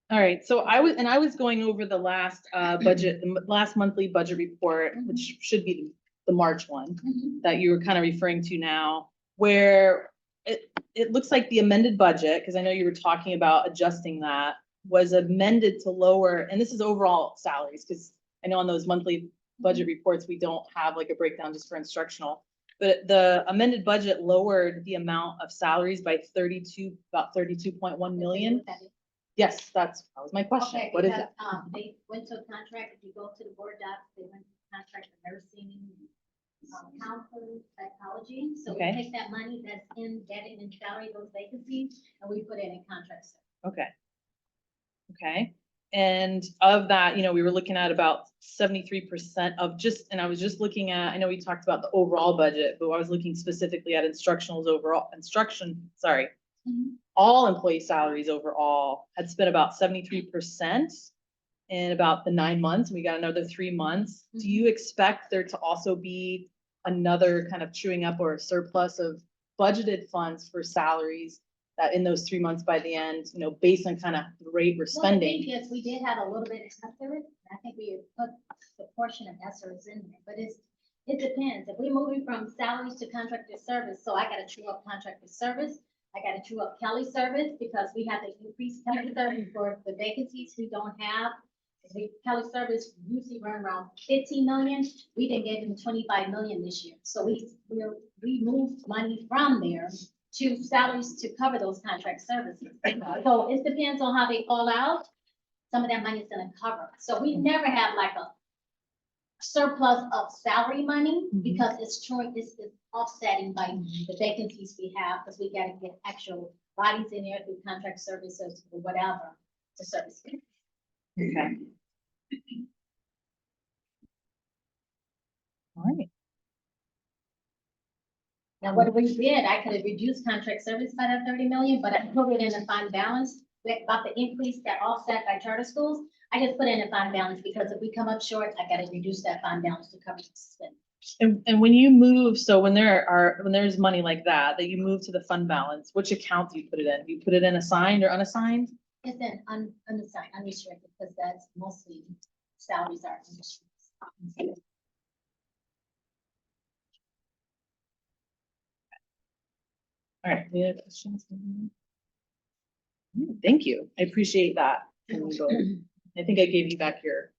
A: All right, so I was going over the last budget, the last monthly budget report, which should be the March one that you were kind of referring to now, where it looks like the amended budget, because I know you were talking about adjusting that, was amended to lower, and this is overall salaries, because I know on those monthly budget reports, we don't have like a breakdown just for instructional. But the amended budget lowered the amount of salaries by about 32.1 million. Yes, that was my question.
F: Okay,
A: What is
F: because,
A: it?
F: they went to a contract, if you go to the board docs, they went to contract for nursing, counseling, psychology. So we
A: Okay.
F: take that money that's embedded in salary, those vacancies, and we put it in contracts.
A: Okay. Okay, and of that, we were looking at about 73% of and I was just looking at, I know we talked about the overall budget, but I was looking specifically at instructionals overall, all employee salaries overall had spent about 73% in about the 9 months. We got another 3 months. Do you expect there to also be another kind of chewing up or a surplus of budgeted funds for salaries that in those 3 months by the end, based on kind of the rate we're spending?
F: Yes, we did have a little bit of ESSER. I think we had put the portion of ESSER in there, but it's It depends. If we're moving from salaries to contracted service, so I gotta true up contracted service. I gotta true up Kelly service because we had to increase Kelly service for the vacancies we don't have. Kelly service usually run around 15 million. We didn't give them 25 million this year. So we moved money from there to salaries to cover those contract services. So it depends on how they fall out. Some of that money is gonna cover. So we never have like a surplus of salary money because it's offsetting by the vacancies we have, because we gotta get actual bodies in there through contract services or whatever to service it.
C: Okay.
A: All right.
F: Now, what we did, I could have reduced contract service by that 30 million, but I put it in a fund balance. About the increase that offset by charter schools, I just put in a fund balance because if we come up short, I gotta reduce that fund balance to cover the spend.
A: And when you move, so when there's money like that you move to the fund balance, which account do you put it in? Do you put it in assigned or unassigned?
F: It's an unassigned, unrestricted, because that's mostly salaries are unrestricted.
A: All right, any other questions? Thank you. I appreciate that. I think I gave you back your,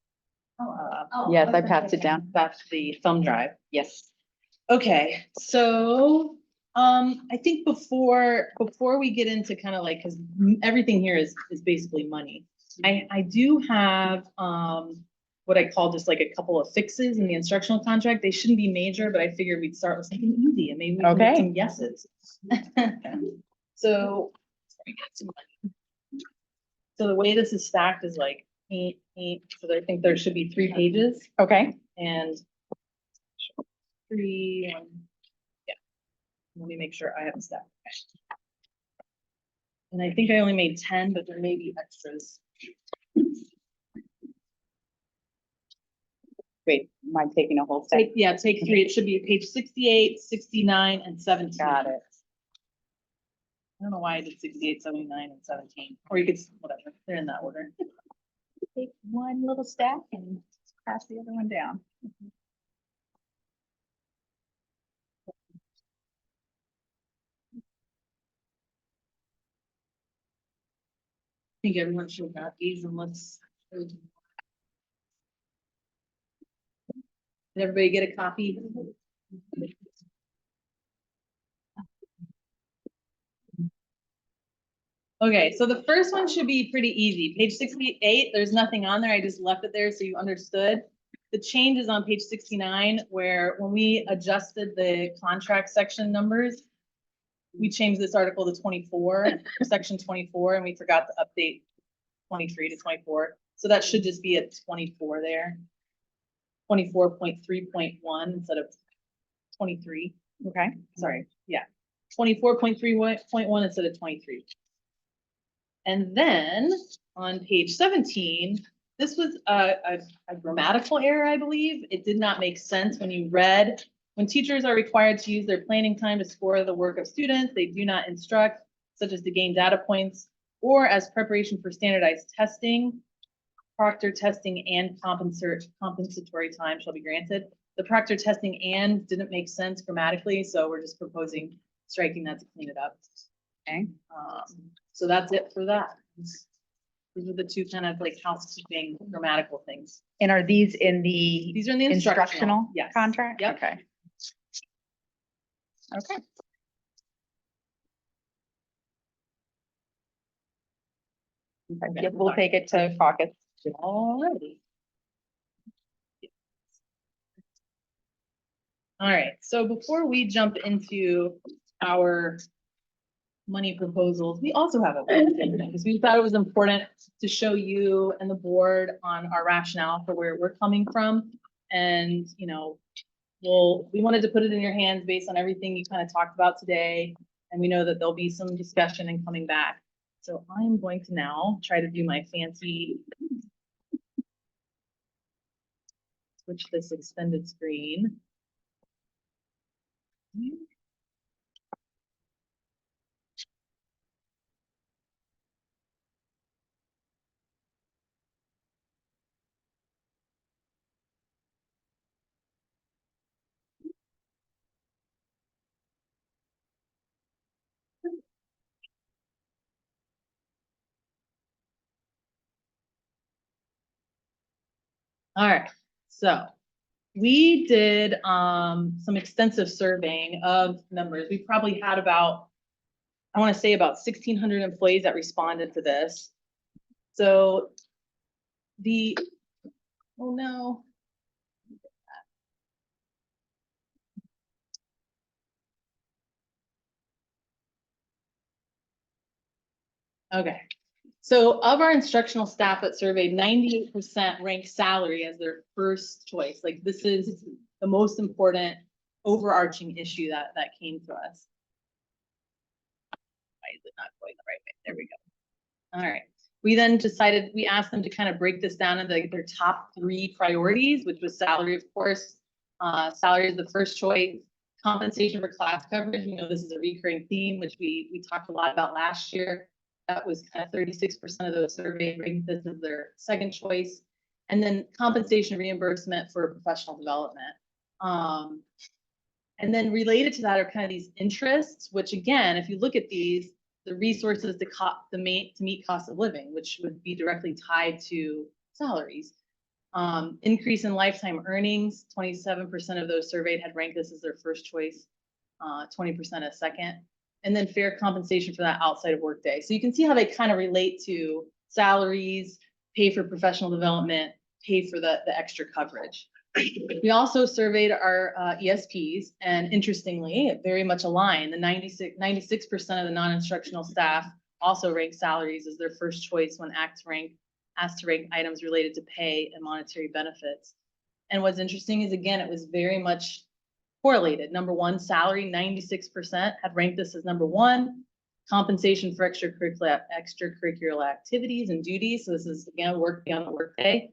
C: Yes, I passed it down.
A: that's the thumb drive.
C: Yes.
A: Okay, so, I think before we get into kind of like, cause everything here is basically money. I do have, what I call just like a couple of fixes in the instructional contract. They shouldn't be major, but I figured we'd start with something easy and maybe we can get
C: Okay.
A: some yeses. So. So the way this is stacked is like eight, so I think there should be 3 pages
C: Okay.
A: and 3, yeah. Let me make sure I have a stack. And I think I only made 10, but there may be extras.
C: Wait, am I taking a whole set?
A: Take 3. It should be page 68, 69, and 17.
C: Got it.
A: I don't know why I did 68, 79, and 17, or you could, whatever, they're in that order.
C: Take one little stack and pass the other one down.
A: I think everyone should have got these unless. Did everybody get a copy? Okay, so the first one should be pretty easy. Page 68, there's nothing on there. I just left it there so you understood. The change is on page 69, where when we adjusted the contract section numbers, we changed this article to 24, section 24, and we forgot to update 23 to 24. So that should just be a 24 there. 24.3.1 instead of 23.
C: Okay.
A: Sorry, yeah. 24.3.1 instead of 23. And then on page 17, this was a grammatical error, I believe. It did not make sense when you read, when teachers are required to use their planning time to score the work of students, they do not instruct, such as to gain data points or as preparation for standardized testing. Proctor testing and compensatory time shall be granted. The proctor testing and didn't make sense grammatically, so we're just proposing striking that to clean it up.
C: Okay.
A: So that's it for that. These are the 2 kind of like housekeeping grammatical things.
C: And are these in the
A: These are in the
C: instructional
A: yes.
C: contract?
A: Yep.
C: Okay. Okay. Okay, yep, we'll take it to caucus.
A: Alrighty. All right, so before we jump into our money proposals, we also have a because we thought it was important to show you and the board on our rationale for where we're coming from. And, you know, we wanted to put it in your hands based on everything you kind of talked about today. And we know that there'll be some discussion and coming back. So I'm going to now try to do my fancy switch this extended screen. All right, so we did some extensive surveying of members. We probably had about, I want to say about 1,600 employees that responded to this. So oh no. Okay, so of our instructional staff that surveyed, 98% ranked salary as their first choice. Like this is the most important overarching issue that came to us. Why is it not going the right way? There we go. All right. We then decided, we asked them to kind of break this down into their top 3 priorities, which was salary, of course. Salary is the first choice. Compensation for class coverage. You know, this is a recurring theme, which we talked a lot about last year. That was kind of 36% of those surveyed ranked this as their second choice. And then compensation reimbursement for professional development. And then related to that are kind of these interests, which again, if you look at these, the resources to meet cost of living, which would be directly tied to salaries. Increase in lifetime earnings, 27% of those surveyed had ranked this as their first choice, 20% a second. And then fair compensation for that outside of workday. So you can see how they kind of relate to salaries, pay for professional development, pay for the extra coverage. We also surveyed our ESPs, and interestingly, it very much aligned. The 96% of the non-instructional staff also ranked salaries as their first choice when asked to rank items related to pay and monetary benefits. And what's interesting is, again, it was very much correlated. Number 1, salary, 96% had ranked this as number 1. Compensation for extracurricular activities and duties. So this is, again, work beyond the workday.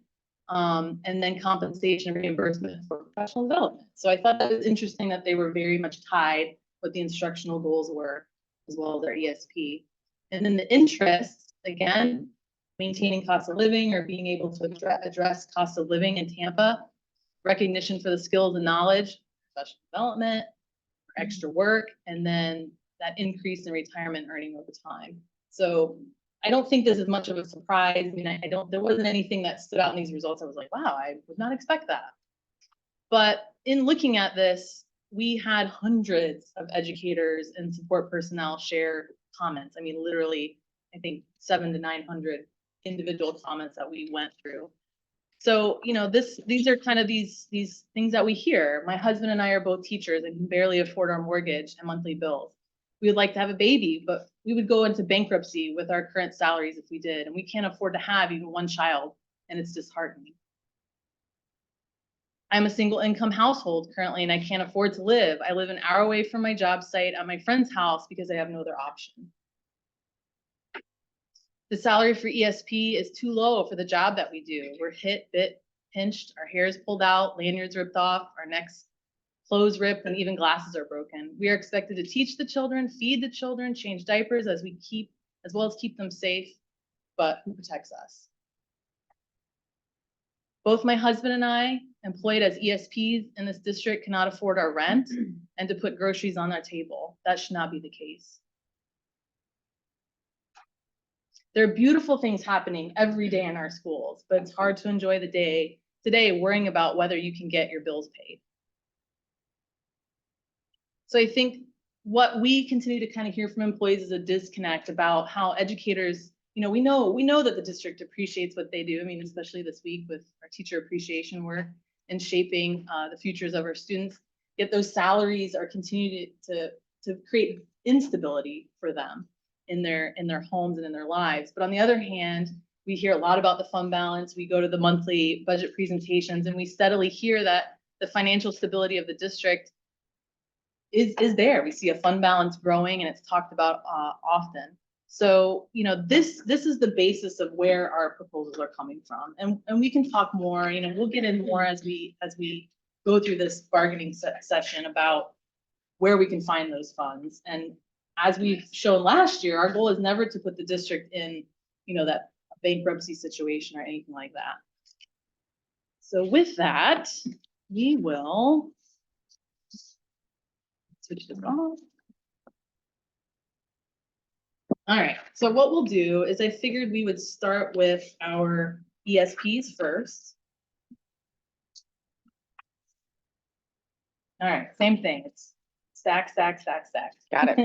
A: And then compensation reimbursement for professional development. So I thought that was interesting that they were very much tied what the instructional goals were, as well as our ESP. And then the interests, again, maintaining cost of living or being able to address cost of living in Tampa, recognition for the skills and knowledge, professional development, extra work, and then that increase in retirement earning over time. So I don't think this is much of a surprise. I mean, there wasn't anything that stood out in these results. I was like, wow, I would not expect that. But in looking at this, we had hundreds of educators and support personnel share comments. I mean, literally, I think 700 to 900 individual comments that we went through. So, you know, these are kind of these things that we hear. My husband and I are both teachers and can barely afford our mortgage and monthly bills. We would like to have a baby, but we would go into bankruptcy with our current salaries if we did, and we can't afford to have even 1 child, and it's disheartening. I'm a single income household currently, and I can't afford to live. I live an hour away from my job site at my friend's house because I have no other option. The salary for ESP is too low for the job that we do. We're hit, bit, pinched, our hair is pulled out, lanyards ripped off, our necks, clothes ripped, and even glasses are broken. We are expected to teach the children, feed the children, change diapers as well as keep them safe, but who protects us? Both my husband and I, employed as ESPs in this district, cannot afford our rent and to put groceries on our table. That should not be the case. There are beautiful things happening every day in our schools, but it's hard to enjoy the day today worrying about whether you can get your bills paid. So I think what we continue to kind of hear from employees is a disconnect about how educators, you know, we know that the district appreciates what they do. I mean, especially this week with our teacher appreciation work and shaping the futures of our students, yet those salaries are continuing to create instability for them in their homes and in their lives. But on the other hand, we hear a lot about the fund balance. We go to the monthly budget presentations and we steadily hear that the financial stability of the district is there. We see a fund balance growing and it's talked about often. So, you know, this is the basis of where our proposals are coming from. And we can talk more, you know, we'll get in more as we go through this bargaining session about where we can find those funds. And as we've shown last year, our goal is never to put the district in, you know, that bankruptcy situation or anything like that. So with that, we will switch this off. All right, so what we'll do is I figured we would start with our ESPs first. All right, same thing. It's stack, stack, stack, stack.
C: Got it.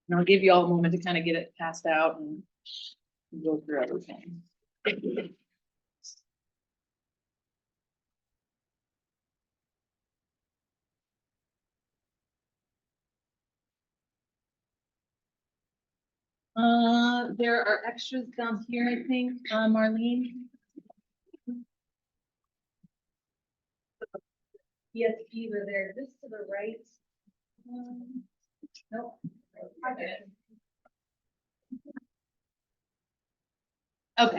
A: And I'll give you all a moment to kind of get it passed out and go through everything. There are extras down here, I think, Marlene. ESPs are there, just to the right. Nope. Okay.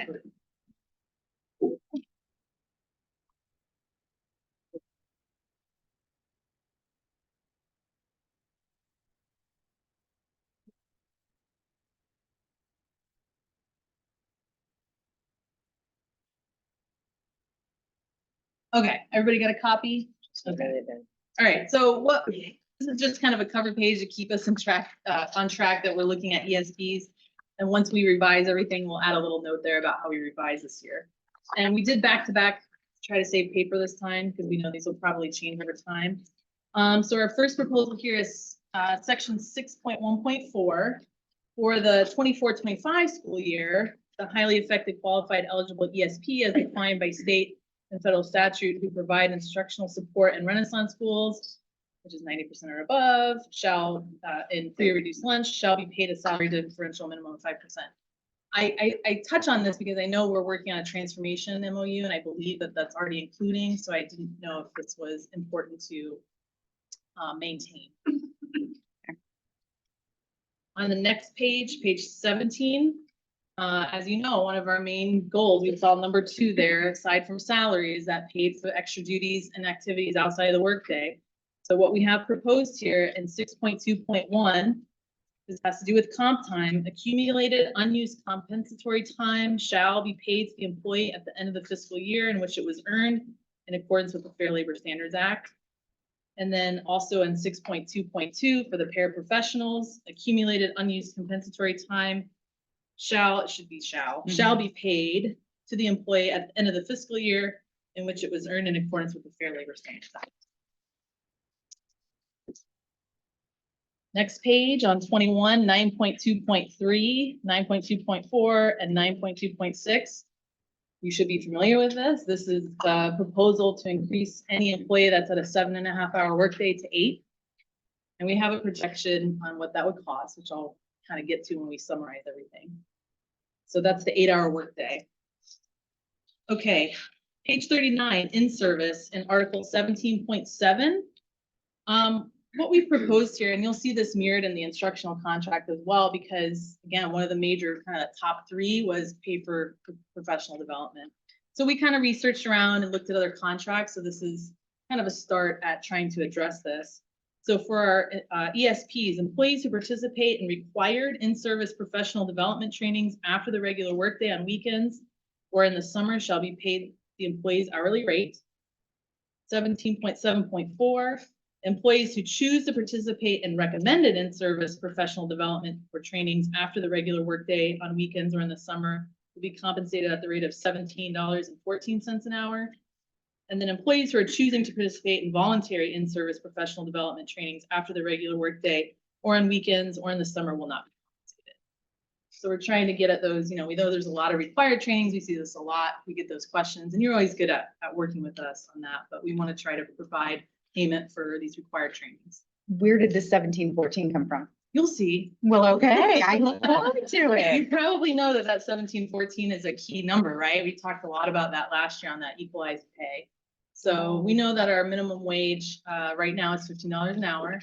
A: Okay, everybody got a copy? Okay. All right, so this is just kind of a cover page to keep us on track that we're looking at ESPs. And once we revise everything, we'll add a little note there about how we revise this year. And we did back to back, try to save paper this time, because we know these will probably change over time. So our first proposal here is section 6.1.4 for the 24-25 school year, the highly effective qualified eligible ESP as defined by state and federal statute who provide instructional support in Renaissance schools, which is 90% or above, shall, in free or reduced lunch, shall be paid a salary differential minimum of 5%. I touch on this because I know we're working on a transformation MOU, and I believe that that's already including, so I didn't know if this was important to maintain. On the next page, page 17, as you know, one of our main goals, we saw number 2 there, aside from salaries, that paid for extra duties and activities outside of the workday. So what we have proposed here in 6.2.1, this has to do with comp time. Accumulated unused compensatory time shall be paid to the employee at the end of the fiscal year in which it was earned in accordance with the Fair Labor Standards Act. And then also in 6.2.2 for the paraprofessionals, accumulated unused compensatory time shall be paid to the employee at the end of the fiscal year in which it was earned in accordance with the Fair Labor Standards Act. Next page on 21, 9.2.3, 9.2.4, and 9.2.6. You should be familiar with this. This is the proposal to increase any employee that's at a 7.5-hour workday to 8. And we have a projection on what that would cost, which I'll kind of get to when we summarize everything. So that's the 8-hour workday. Okay, page 39, in service in Article 17.7. What we've proposed here, and you'll see this mirrored in the instructional contract as well, because again, one of the major kind of top 3 was pay for professional development. So we kind of researched around and looked at other contracts. So this is kind of a start at trying to address this. So for our ESPs, employees who participate in required in-service professional development trainings after the regular workday on weekends or in the summer shall be paid the employee's hourly rate. 17.7.4, employees who choose to participate in recommended in-service professional development for trainings after the regular workday on weekends or in the summer will be compensated at the rate of $17.14 an hour. And then employees who are choosing to participate in voluntary in-service professional development trainings after the regular workday or on weekends or in the summer will not be compensated. So we're trying to get at those, we know there's a lot of required trainings. We see this a lot. We get those questions, and you're always good at working with us on that, but we want to try to provide payment for these required trainings.
C: Where did the 1714 come from?
A: You'll see.
C: Well, okay, I look forward to
A: You
C: it.
A: probably know that 1714 is a key number, right? We talked a lot about that last year on that equalized pay. So we know that our minimum wage right now is $15 an hour.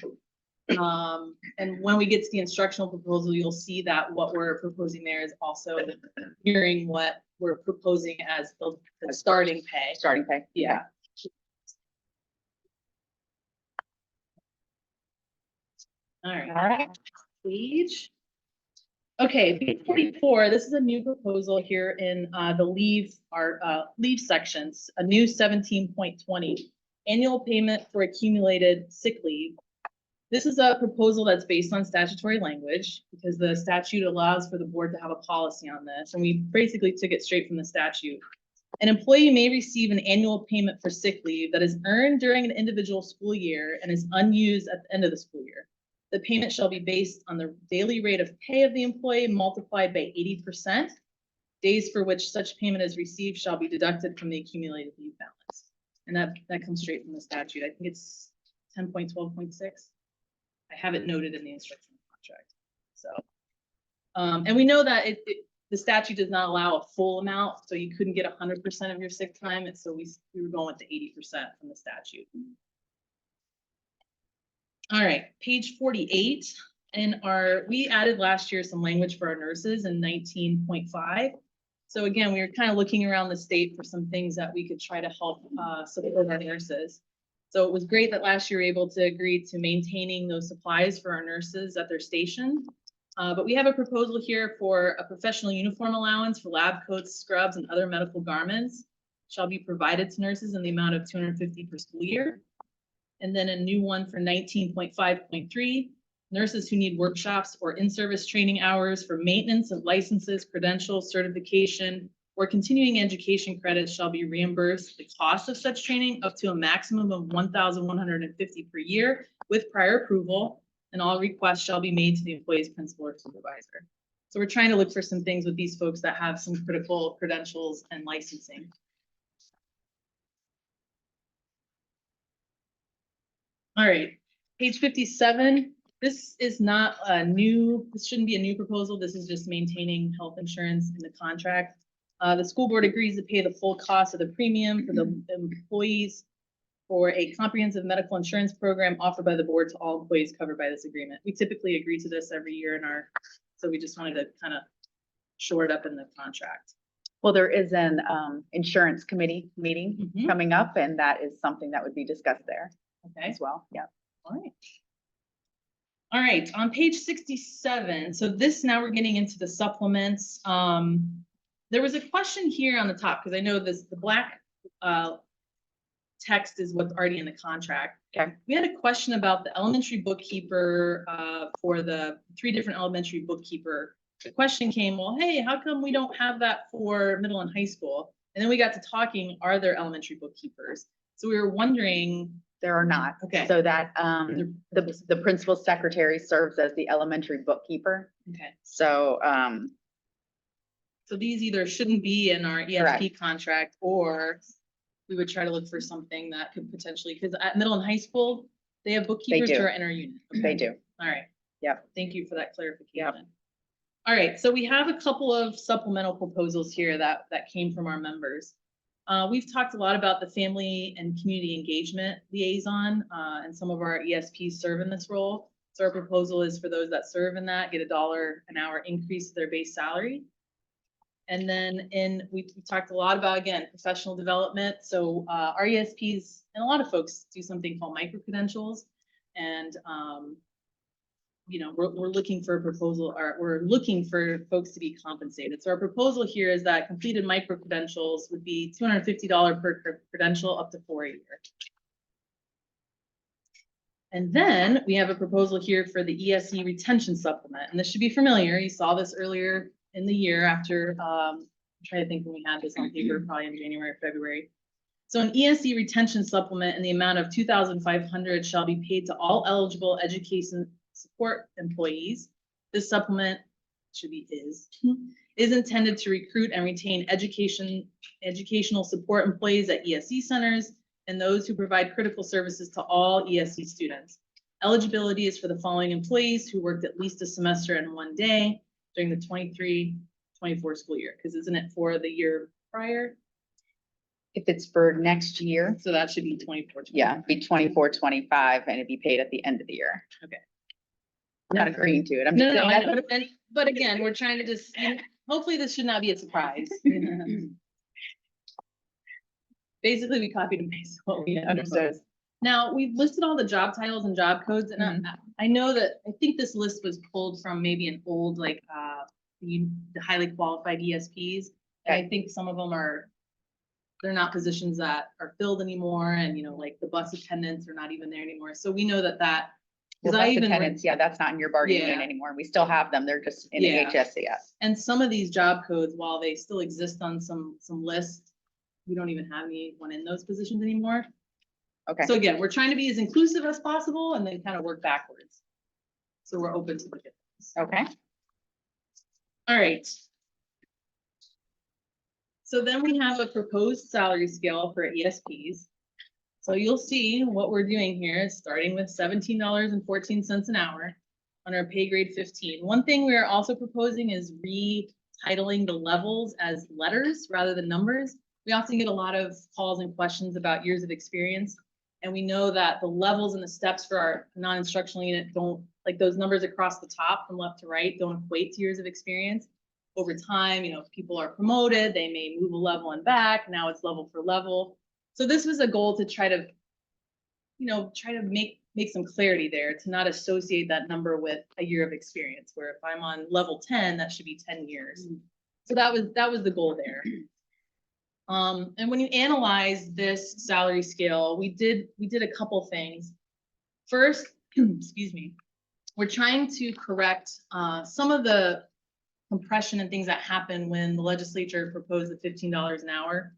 A: And when we get to the instructional proposal, you'll see that what we're proposing there is also mirroring what we're proposing as the starting pay.
C: Starting pay.
A: Yeah. All right.
C: All right.
A: Page. Okay, page 44, this is a new proposal here in the leave sections, a new 17.20, annual payment for accumulated sick leave. This is a proposal that's based on statutory language because the statute allows for the board to have a policy on this, and we basically took it straight from the statute. An employee may receive an annual payment for sick leave that is earned during an individual school year and is unused at the end of the school year. The payment shall be based on the daily rate of pay of the employee multiplied by 80%. Days for which such payment is received shall be deducted from the accumulated leave balance. And that comes straight from the statute. I think it's 10.12.6. I have it noted in the instruction contract. So, and we know that the statute does not allow a full amount, so you couldn't get 100% of your sick time. And so we were going with the 80% from the statute. All right, page 48. We added last year some language for our nurses in 19.5. So again, we were kind of looking around the state for some things that we could try to help support our nurses. So it was great that last year we were able to agree to maintaining those supplies for our nurses at their station. But we have a proposal here for a professional uniform allowance for lab coats, scrubs, and other medical garments shall be provided to nurses in the amount of $250 per school year. And then a new one for 19.5.3, nurses who need workshops or in-service training hours for maintenance of licenses, credentials, certification, or continuing education credits shall be reimbursed the cost of such training up to a maximum of $1,150 per year with prior approval, and all requests shall be made to the employee's principal or supervisor. So we're trying to look for some things with these folks that have some critical credentials and licensing. All right, page 57. This is not a new, this shouldn't be a new proposal. This is just maintaining health insurance in the contract. The school board agrees to pay the full cost of the premium for the employees for a comprehensive medical insurance program offered by the board to all employees covered by this agreement. We typically agree to this every year so we just wanted to kind of shore it up in the contract.
C: Well, there is an insurance committee meeting coming up, and that is something that would be discussed there.
A: Okay.
C: As well, yeah.
A: All right. All right, on page 67. So this, now we're getting into the supplements. There was a question here on the top, because I know the black text is what's already in the contract.
C: Okay.
A: We had a question about the elementary bookkeeper for the 3 different elementary bookkeeper. The question came, well, hey, how come we don't have that for middle and high school? And then we got to talking, are there elementary bookkeepers? So we were wondering.
C: There are not.
A: Okay.
C: So that the principal secretary serves as the elementary bookkeeper.
A: Okay.
C: So
A: so these either shouldn't be in our ESP
C: Correct.
A: contract, or we would try to look for something that could potentially, because at middle and high school, they have bookkeepers
C: do.
A: who are in our unit.
C: they do.
A: All right.
C: Yep.
A: Thank you for that clarification. All right, so we have a couple of supplemental proposals here that came from our members. We've talked a lot about the family and community engagement liaison, and some of our ESPs serve in this role. So our proposal is for those that serve in that, get $1 an hour increase to their base salary. And then we talked a lot about, again, professional development. So our ESPs and a lot of folks do something called micro-credentials. And you know, we're looking for a proposal, or we're looking for folks to be compensated. So our proposal here is that completed micro-credentials would be $250 per credential up to 4 a year. And then we have a proposal here for the ESE retention supplement. And this should be familiar. You saw this earlier in the year after, I'm trying to think when we had this on paper, probably in January or February. So an ESE retention supplement in the amount of $2,500 shall be paid to all eligible education support employees. This supplement is intended to recruit and retain educational support employees at ESE centers and those who provide critical services to all ESE students. Eligibility is for the following employees who worked at least a semester in 1 day during the 23-24 school year, because isn't it for the year prior?
C: If it's for next year,
A: So that should be 24.
C: yeah, be 24-25, and it'd be paid at the end of the year.
A: Okay.
C: I'm not agreeing to it. I'm
A: No,
C: just
A: no,
C: saying
A: no,
C: that.
A: but again, we're trying to just, hopefully this should not be a surprise. Basically, we copied and pasted what we had.
C: Understood.
A: Now, we've listed all the job titles and job codes, and I know that, I think this list was pulled from maybe an old, like, the highly qualified ESPs. And I think some of them they're not positions that are filled anymore, and, you know, like the bus attendants are not even there anymore. So we know that
C: Well,
A: because I
C: bus
A: even.
C: attendants, yeah, that's not in your bargaining unit
A: Yeah.
C: anymore. We still have them. They're just in
A: Yeah.
C: HSCS.
A: And some of these job codes, while they still exist on some lists, we don't even have anyone in those positions anymore.
C: Okay.
A: So again, we're trying to be as inclusive as possible and then kind of work backwards. So we're open to look at this.
C: Okay.
A: All right. So then we have a proposed salary scale for ESPs. So you'll see what we're doing here is starting with $17.14 an hour on our pay grade 15. One thing we are also proposing is retitling the levels as letters rather than numbers. We often get a lot of calls and questions about years of experience. And we know that the levels and the steps for our non-instructional unit don't, like those numbers across the top from left to right, don't equate to years of experience. Over time, you know, if people are promoted, they may move a level and back. Now it's level for level. So this was a goal to try to, you know, make some clarity there, to not associate that number with a year of experience, where if I'm on level 10, that should be 10 years. So that was the goal there. And when you analyze this salary scale, we did a couple things. First, excuse me, we're trying to correct some of the compression and things that happened when the legislature proposed the $15 an hour.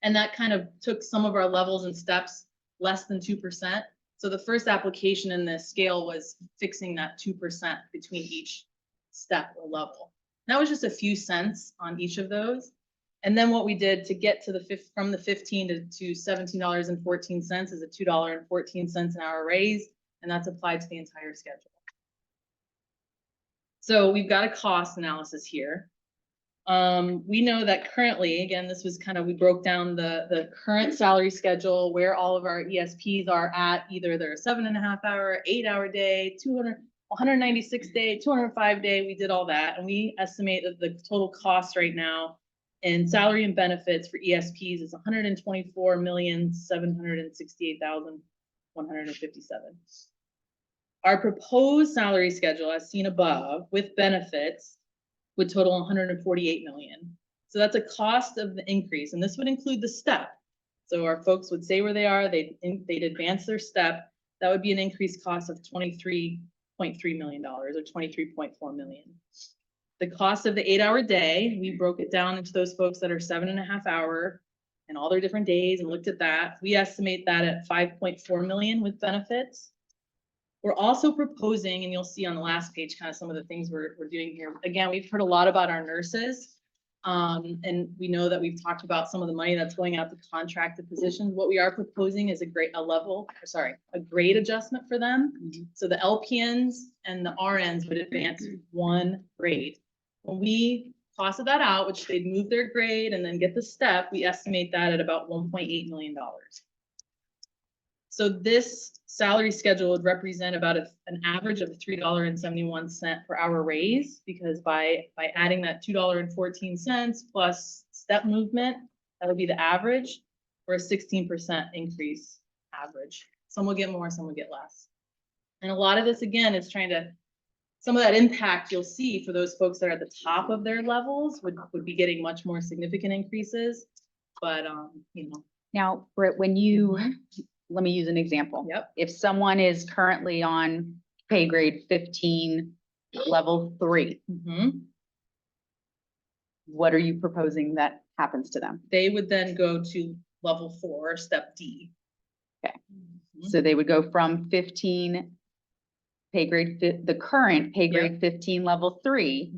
A: And that kind of took some of our levels and steps less than 2%. So the first application in this scale was fixing that 2% between each step or level. That was just a few cents on each of those. And then what we did to get to from the 15 to $17.14 is a $2.14 an hour raise, and that's applied to the entire schedule. So we've got a cost analysis here. We know that currently, again, this was kind of, we broke down the current salary schedule where all of our ESPs are at, either they're a 7.5 hour, 8 hour day, 196 day, 205 day. We did all that. And we estimate that the total cost right now in salary and benefits for ESPs is $124,768,157. Our proposed salary schedule, as seen above, with benefits, would total 148 million. So that's a cost of the increase, and this would include the step. So our folks would stay where they are, they'd advance their step. That would be an increased cost of $23.3 million or 23.4 million. The cost of the 8 hour day, we broke it down into those folks that are 7.5 hour and all their different days and looked at that. We estimate that at 5.4 million with benefits. We're also proposing, and you'll see on the last page, kind of some of the things we're doing here. Again, we've heard a lot about our nurses. And we know that we've talked about some of the money that's going out to contracted positions. What we are proposing is a grade adjustment for them. So the LPNs and the RNs would advance one grade. When we costed that out, which they'd move their grade and then get the step, we estimate that at about $1.8 million. So this salary schedule would represent about an average of $3.71 per hour raise, because by adding that $2.14 plus step movement, that would be the average, or a 16% increase average. Some will get more, some will get less. And a lot of this, again, is some of that impact you'll see for those folks that are at the top of their levels would be getting much more significant increases. But, you know.
C: Now, Britt, let me use an example.
A: Yep.
C: If someone is currently on pay grade 15, level 3, what are you proposing that happens to them?
A: They would then go to level 4, step D.
C: Okay. So they would go from 15 pay grade, the current pay grade 15, level 3,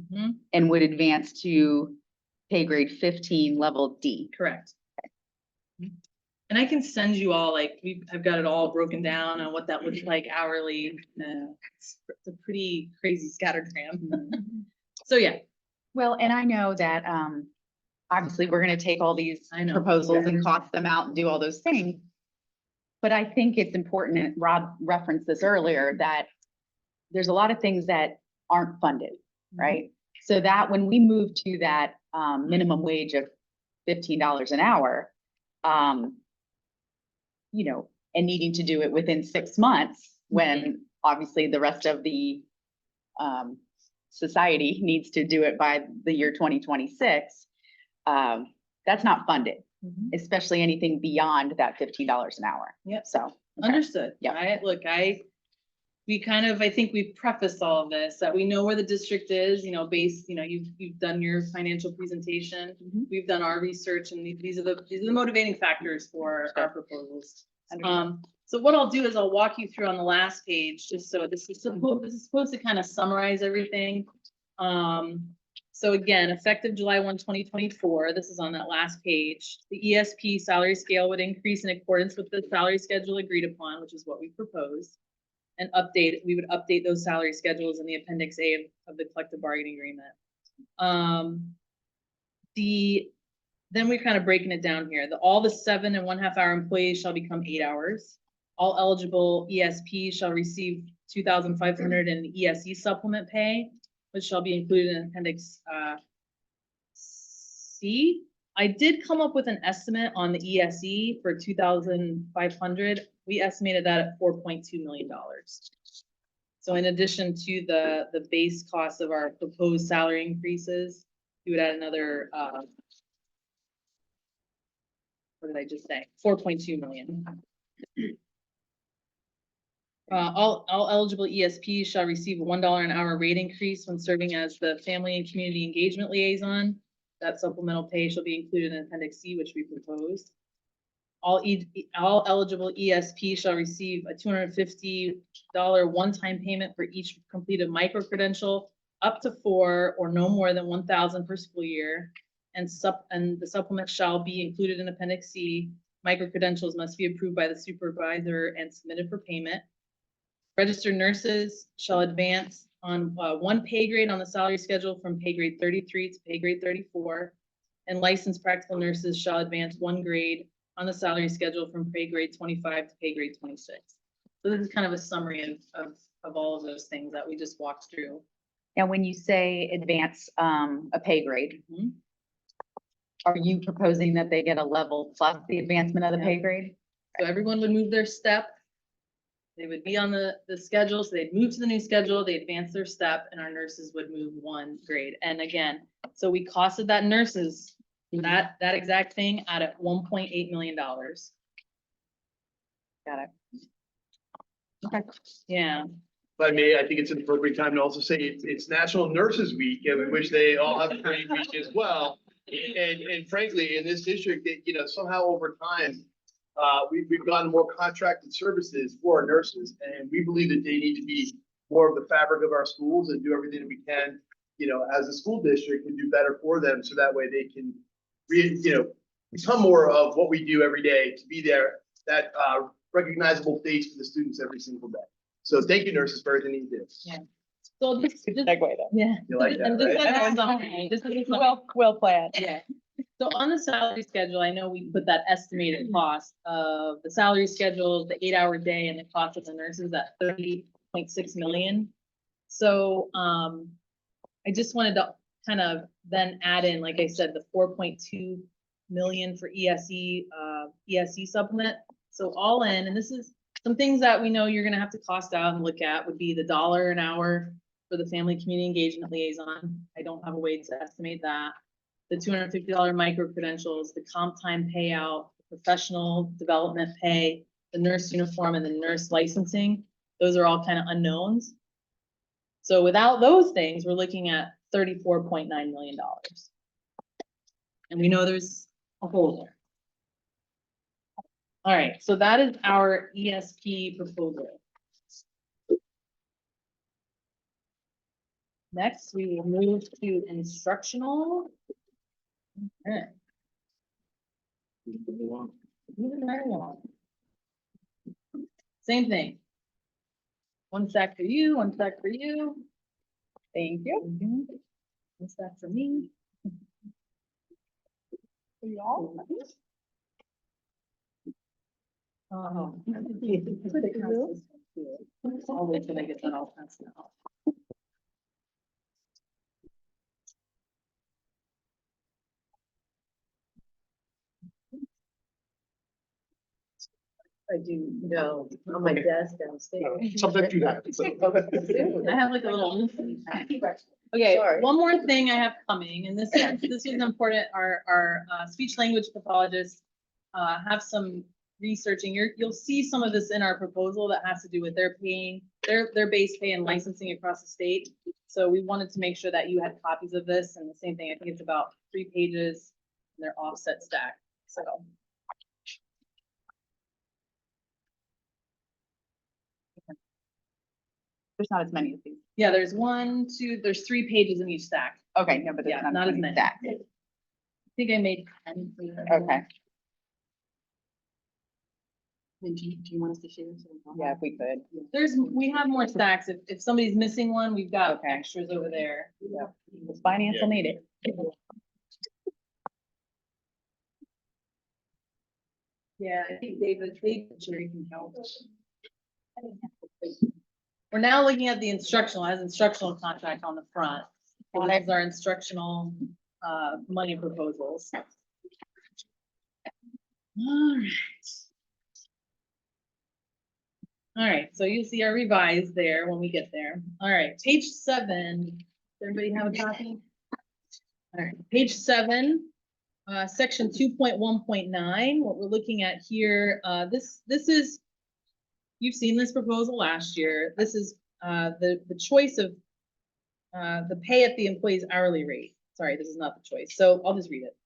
C: and would advance to pay grade 15, level D.
A: Correct. And I can send you all, like, I've got it all broken down on what that looks like hourly. It's a pretty crazy scattergram. So yeah.
C: Well, and I know that obviously we're going to take all these proposals and cost them out and do all those things. But I think it's important, and Rob referenced this earlier, that there's a lot of things that aren't funded, right? So that when we move to that minimum wage of $15 an hour, you know, and needing to do it within 6 months, when obviously the rest of the society needs to do it by the year 2026, that's not funded, especially anything beyond that $15 an hour.
A: Yep.
C: So. okay.
A: Understood.
C: Yeah.
A: I think we've prefaced all of this, that we know where the district is, based, you've done your financial presentation. We've done our research, and these are the motivating factors for our proposals. So what I'll do is I'll walk you through on the last page, just so this is supposed to kind of summarize everything. So again, effective July 1, 2024, this is on that last page, the ESP salary scale would increase in accordance with the salary schedule agreed upon, which is what we proposed. And we would update those salary schedules in the appendix A of the collective bargaining agreement. Then we're kind of breaking it down here. All the 7 and 1/2 hour employees shall become 8 hours. All eligible ESP shall receive 2,500 in ESE supplement pay, which shall be included in appendix C. I did come up with an estimate on the ESE for 2,500. We estimated that at $4.2 million. So in addition to the base cost of our proposed salary increases, we would add another, what did I just say? 4.2 million. All eligible ESPs shall receive a $1 an hour rate increase when serving as the Family and Community Engagement Liaison. That supplemental pay shall be included in Appendix C, which we proposed. All eligible ESP shall receive a $250 one-time payment for each completed micro-credential, up to 4 or no more than 1,000 per school year. And the supplement shall be included in Appendix C. Micro-credentials must be approved by the supervisor and submitted for payment. Registered nurses shall advance on 1 pay grade on the salary schedule from pay grade 33 to pay grade 34. And licensed practical nurses shall advance 1 grade on the salary schedule from pay grade 25 to pay grade 26. So this is kind of a summary of all of those things that we just walked through.
C: Now, when you say advance a pay grade, are you proposing that they get a level plus the advancement of the pay grade?
A: So everyone would move their step. They would be on the schedule, so they'd move to the new schedule, they advance their step, and our nurses would move 1 grade. And again, so we costed that nurses that exact thing out at $1.8 million.
C: Got it. Okay.
A: Yeah.
B: If I may, I think it's an appropriate time to also say it's National Nurses Week, and we wish they all have a great week as well. And frankly, in this district, somehow over time, we've gotten more contracted services for our nurses, and we believe that they need to be more of the fabric of our schools and do everything that we can, as a school district, and do better for them, so that way they can, become more of what we do every day, to be there, that recognizable face for the students every single day. So thank you, nurses, for everything you do.
A: Yeah. So just
C: Segue though.
A: yeah.
B: You like that,
A: And just
B: right?
A: as a summary, just as a summary.
C: Well planned.
A: Yeah. So on the salary schedule, I know we put that estimated cost of the salary schedule, the 8-hour day, and the cost of the nurses at 30.6 million. So I just wanted to kind of then add in, like I said, the 4.2 million for ESE supplement. So all in, and this is some things that we know you're gonna have to cost out and look at, would be the $1 an hour for the Family Community Engagement Liaison. I don't have a way to estimate that. The $250 micro credentials, the comp time payout, professional development pay, the nurse uniform, and the nurse licensing. Those are all kind of unknowns. So without those things, we're looking at $34.9 million. And we know there's a hole there. All right, so that is our ESP proposal. Next, we will move to instructional. Okay. Moving right along. Same thing. 1 stack for you, 1 stack for you. Thank you. 1 stack for me. For y'all. Oh. I'll wait till I get that all passed out.
I: I do know on my desk downstairs.
B: Sometimes do that.
A: I have like a little. Okay,
I: Sorry.
A: one more thing I have coming, and this is important, our speech language pathologists have some researching, you'll see some of this in our proposal that has to do with their paying, their base pay and licensing across the state. So we wanted to make sure that you had copies of this, and the same thing, I think it's about 3 pages, and they're offset stack, so.
C: There's not as many as these.
A: Yeah, there's there's 3 pages in each stack.
C: Okay, no, but
A: Yeah,
C: there's
A: not as many.
C: That.
A: I think I made 10 for you.
C: Okay,
A: Do you want us to share?
C: yeah, if we could.
A: We have more stacks. If somebody's missing one, we've got
C: Okay.
A: extras over there.
C: The finance will need it.
A: Yeah, I think David Jerry can help. We're now looking at the instructional, has instructional contract on the front. So this is our instructional, money proposals. All right, so you see our revised there when we get there. All right, page 7. Does everybody have a copy? All right, page 7, section 2.1.9, what we're looking at here, this is, you've seen this proposal last year. This is the choice of the pay at the employee's hourly rate. Sorry, this is not the choice. So I'll just read it.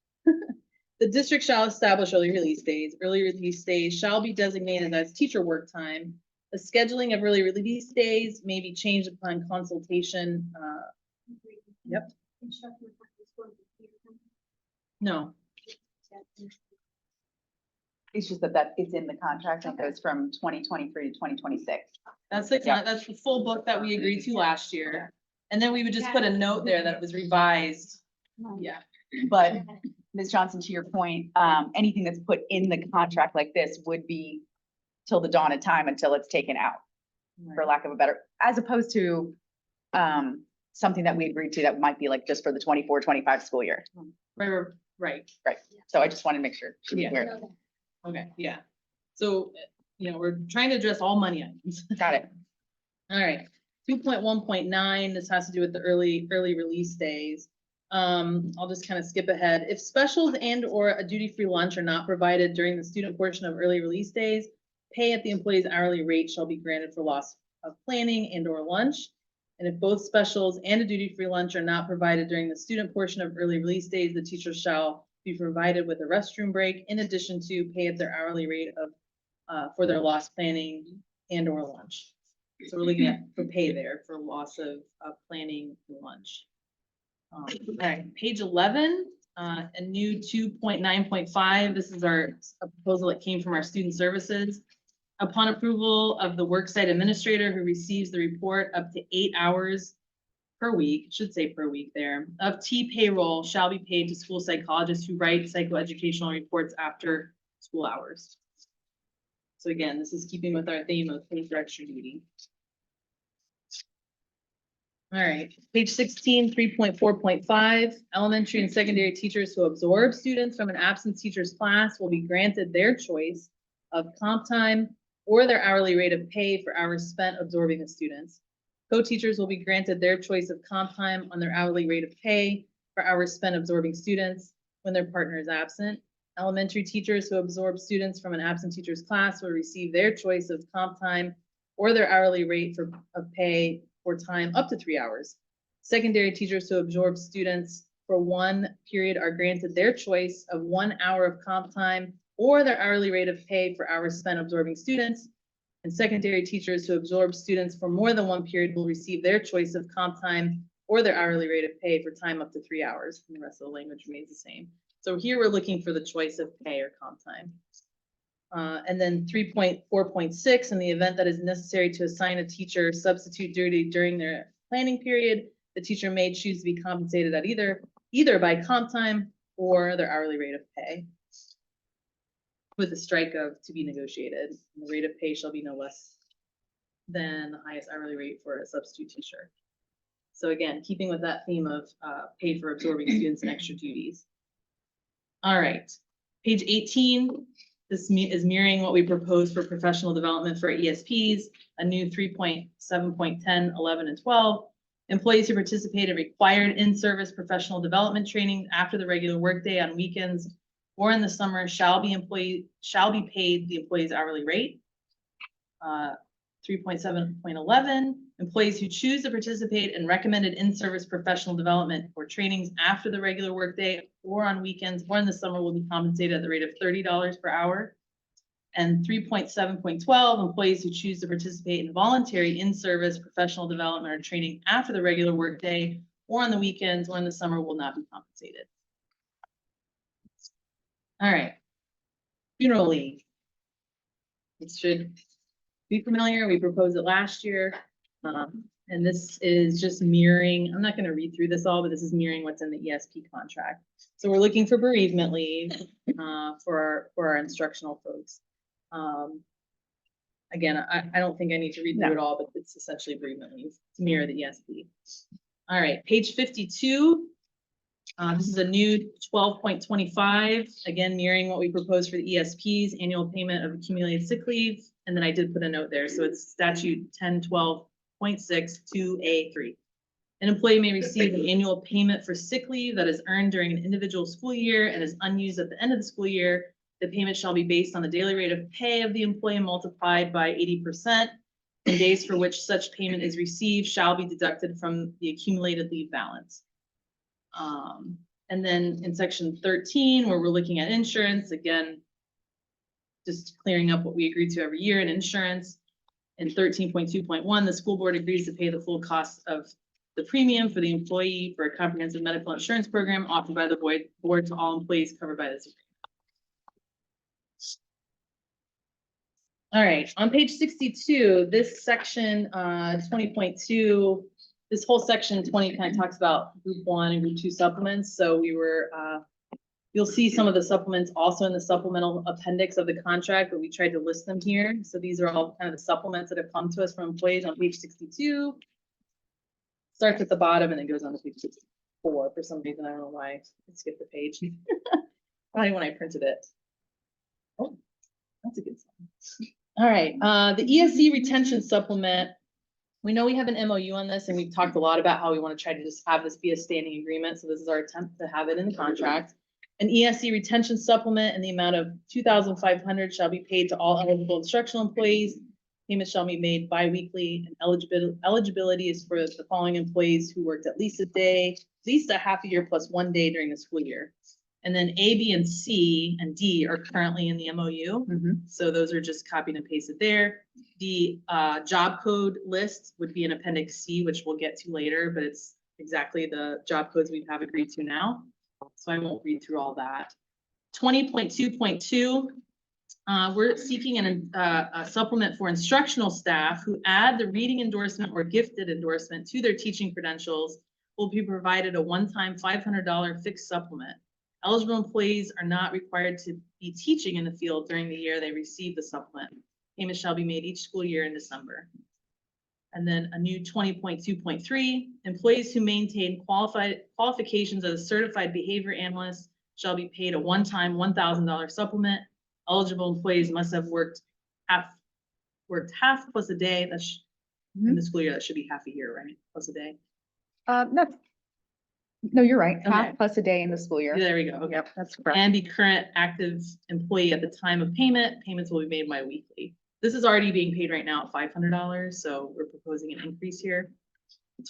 A: The district shall establish early release days. Early release days shall be designated as teacher work time. The scheduling of early release days may be changed upon consultation. Yep. No,
C: It's just that it's in the contract and goes from 2023 to 2026.
A: that's the full book that we agreed to last year. And then we would just put a note there that it was revised. Yeah.
C: But Ms. Johnson, to your point, anything that's put in the contract like this would be till the dawn of time until it's taken out, for lack of a better, as opposed to something that we agreed to that might be like just for the 24-25 school year.
A: Right.
C: Right. So I just wanted to make sure. she was
A: Yeah.
C: aware.
A: Okay, yeah. So, we're trying to address all money items.
C: Got it.
A: All right, 2.1.9, this has to do with the early release days. I'll just kind of skip ahead. If specials and or a duty-free lunch are not provided during the student portion of early release days, pay at the employee's hourly rate shall be granted for loss of planning and or lunch. And if both specials and a duty-free lunch are not provided during the student portion of early release days, the teacher shall be provided with a restroom break in addition to pay at their hourly rate of for their loss planning and or lunch. So we're looking at for pay there for loss of planning and lunch. All right, page 11, a new 2.9.5. This is a proposal that came from our student services. Upon approval of the worksite administrator who receives the report, up to 8 hours per week, should say per week there, of T payroll shall be paid to school psychologists who write psychoeducational reports after school hours. So again, this is keeping with our theme of pay for extra duty. All right, page 16, 3.4.5, elementary and secondary teachers who absorb students from an absent teacher's class will be granted their choice of comp time or their hourly rate of pay for hours spent absorbing the students. Co-teachers will be granted their choice of comp time on their hourly rate of pay for hours spent absorbing students when their partner is absent. Elementary teachers who absorb students from an absent teacher's class will receive their choice of comp time or their hourly rate of pay for time up to 3 hours. Secondary teachers who absorb students for one period are granted their choice of 1 hour of comp time or their hourly rate of pay for hours spent absorbing students. And secondary teachers who absorb students for more than one period will receive their choice of comp time or their hourly rate of pay for time up to 3 hours. And the rest of the language remains the same. So here we're looking for the choice of pay or comp time. And then 3.4.6, in the event that is necessary to assign a teacher substitute duty during their planning period, the teacher may choose to be compensated at either by comp time or their hourly rate of pay, with a strike of to be negotiated. And the rate of pay shall be no less than the highest hourly rate for a substitute teacher. So again, keeping with that theme of pay for absorbing students and extra duties. All right, page 18. This is mirroring what we proposed for professional development for ESPs, a new 3.7.10, 11, and 12. Employees who participate in required in-service professional development training after the regular workday on weekends or in the summer shall be paid the employee's hourly rate. 3.7.11, employees who choose to participate in recommended in-service professional development or trainings after the regular workday or on weekends or in the summer will be compensated at the rate of $30 per hour. And 3.7.12, employees who choose to participate in voluntary in-service professional development or training after the regular workday or on the weekends or in the summer will not be compensated. All right. Funeral leave. It should be familiar. We proposed it last year. And this is just mirroring, I'm not going to read through this all, but this is mirroring what's in the ESP contract. So we're looking for bereavement leave for our instructional folks. Again, I don't think I need to read through it all, but it's essentially bereavement leave to mirror the ESP. All right, page 52. This is a new 12.25, again, mirroring what we proposed for the ESPs, annual payment of accumulated sick leave. And then I did put a note there. So it's statute 1012.6(2)(a)(3). An employee may receive an annual payment for sick leave that is earned during an individual school year and is unused at the end of the school year. The payment shall be based on the daily rate of pay of the employee multiplied by 80%. And days for which such payment is received shall be deducted from the accumulated leave balance. And then in section 13, where we're looking at insurance, again, just clearing up what we agree to every year in insurance. In 13.2.1, the school board agrees to pay the full cost of the premium for the employee for a comprehensive medical insurance program offered by the board to all employees covered by this agreement. All right, on page 62, this section 20.2, this whole section 20 kind of talks about group 1 and group 2 supplements. So we were, you'll see some of the supplements also in the supplemental appendix of the contract, but we tried to list them here. So these are all kind of the supplements that have come to us from employees on page 62. Starts at the bottom and then goes on to page 64 for some reason. I don't know why I skipped the page. Probably when I printed it. Oh, that's a good sign. All right, the ESC retention supplement. We know we have an MOU on this and we've talked a lot about how we want to try to just have this be a standing agreement. So this is our attempt to have it in the contract. An ESC retention supplement in the amount of $2,500 shall be paid to all eligible instructional employees. Payments shall be made bi-weekly, and eligibility is for the following employees who worked at least a day, at least a half a year plus 1 day during the school year. And then A, B, and C, and D are currently in the MOU. So those are just copied and pasted there. The job code list would be in Appendix C, which we'll get to later, but it's exactly the job codes we have agreed to now. So I won't read through all that. 20.2.2, we're seeking a supplement for instructional staff who add the reading endorsement or gifted endorsement to their teaching credentials will be provided a one-time $500 fixed supplement. Eligible employees are not required to be teaching in the field during the year they receive the supplement. Payments shall be made each school year in December. And then a new 20.2.3, employees who maintain qualifications as a certified behavior analyst shall be paid a one-time $1,000 supplement. Eligible employees must have worked half plus a day. That's in the school year. That should be half a year, right? Plus a day.
C: No, you're right.
A: Okay.
C: Half plus a day in the school year.
A: There we go. Okay.
C: Yep, that's correct.
A: And be current active employee at the time of payment. Payments will be made bi-weekly. This is already being paid right now at $500, so we're proposing an increase here.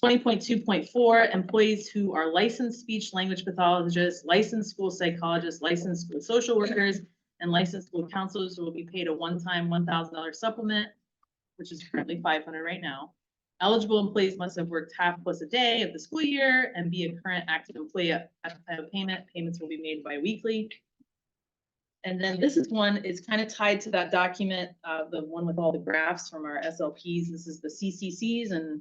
A: 20.2.4, employees who are licensed speech language pathologists, licensed school psychologists, licensed school social workers, and licensed school counselors will be paid a one-time $1,000 supplement, which is currently $500 right now. Eligible employees must have worked half plus a day of the school year and be a current active employee at the time of payment. Payments will be made bi-weekly. And then this is one, it's kind of tied to that document, the one with all the graphs from our SLPs. This is the CCCs, and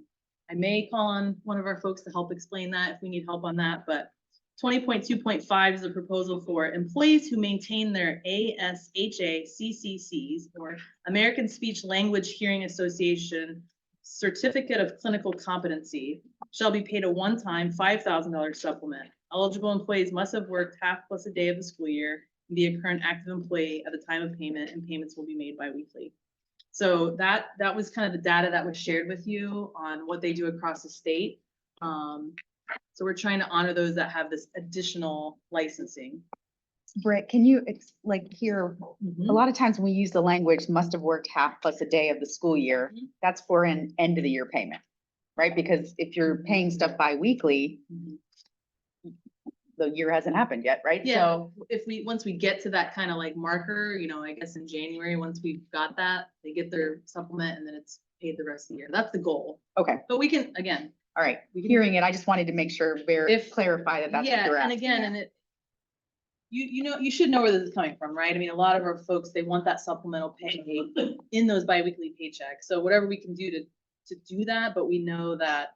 A: I may call on one of our folks to help explain that if we need help on that. But 20.2.5 is a proposal for employees who maintain their ASHA CCCs, or American Speech Language Hearing Association Certificate of Clinical Competency, shall be paid a one-time $5,000 supplement. Eligible employees must have worked half plus a day of the school year be a current active employee at the time of payment, and payments will be made bi-weekly. So that was kind of the data that was shared with you on what they do across the state. So we're trying to honor those that have this additional licensing.
C: Britt, can you, like here,
A: Mhm.
C: a lot of times when we use the language must have worked half plus a day of the school year,
A: Mhm.
C: that's for an end of the year payment, right? Because if you're paying stuff bi-weekly,
A: Mhm.
C: the year hasn't happened yet, right?
A: Yeah,
C: So,
A: once we get to that kind of like marker, I guess in January, once we've got that, they get their supplement and then it's paid the rest of the year. That's the goal.
C: okay,
A: But we can, again,
C: all right.
A: We can-
C: Hearing it, I just wanted to make sure, clarify that that's what
A: yeah,
C: you're
A: and
C: asking.
A: again, and you should know where this is coming from, right? I mean, a lot of our folks, they want that supplemental pay in those biweekly paychecks. So whatever we can do to do that, but we know that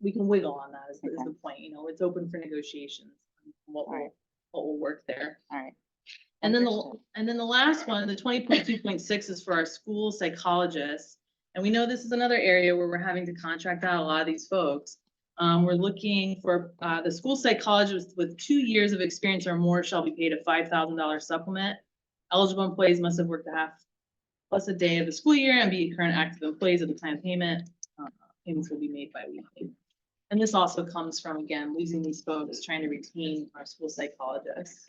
A: we can wiggle on that is the point, it's open for negotiations. What will,
C: Alright.
A: what will work there.
C: All right.
A: And then
C: Understood.
A: the last one, the 20.2.6 is for our school psychologists. And we know this is another area where we're having to contract out a lot of these folks. We're looking for, the school psychologist with 2 years of experience or more shall be paid a $5,000 supplement. Eligible employees must have worked a half plus a day of the school year and be current active employees at the time of payment. Payments will be made bi-weekly. And this also comes from, again, losing these folks, trying to retain our school psychologists.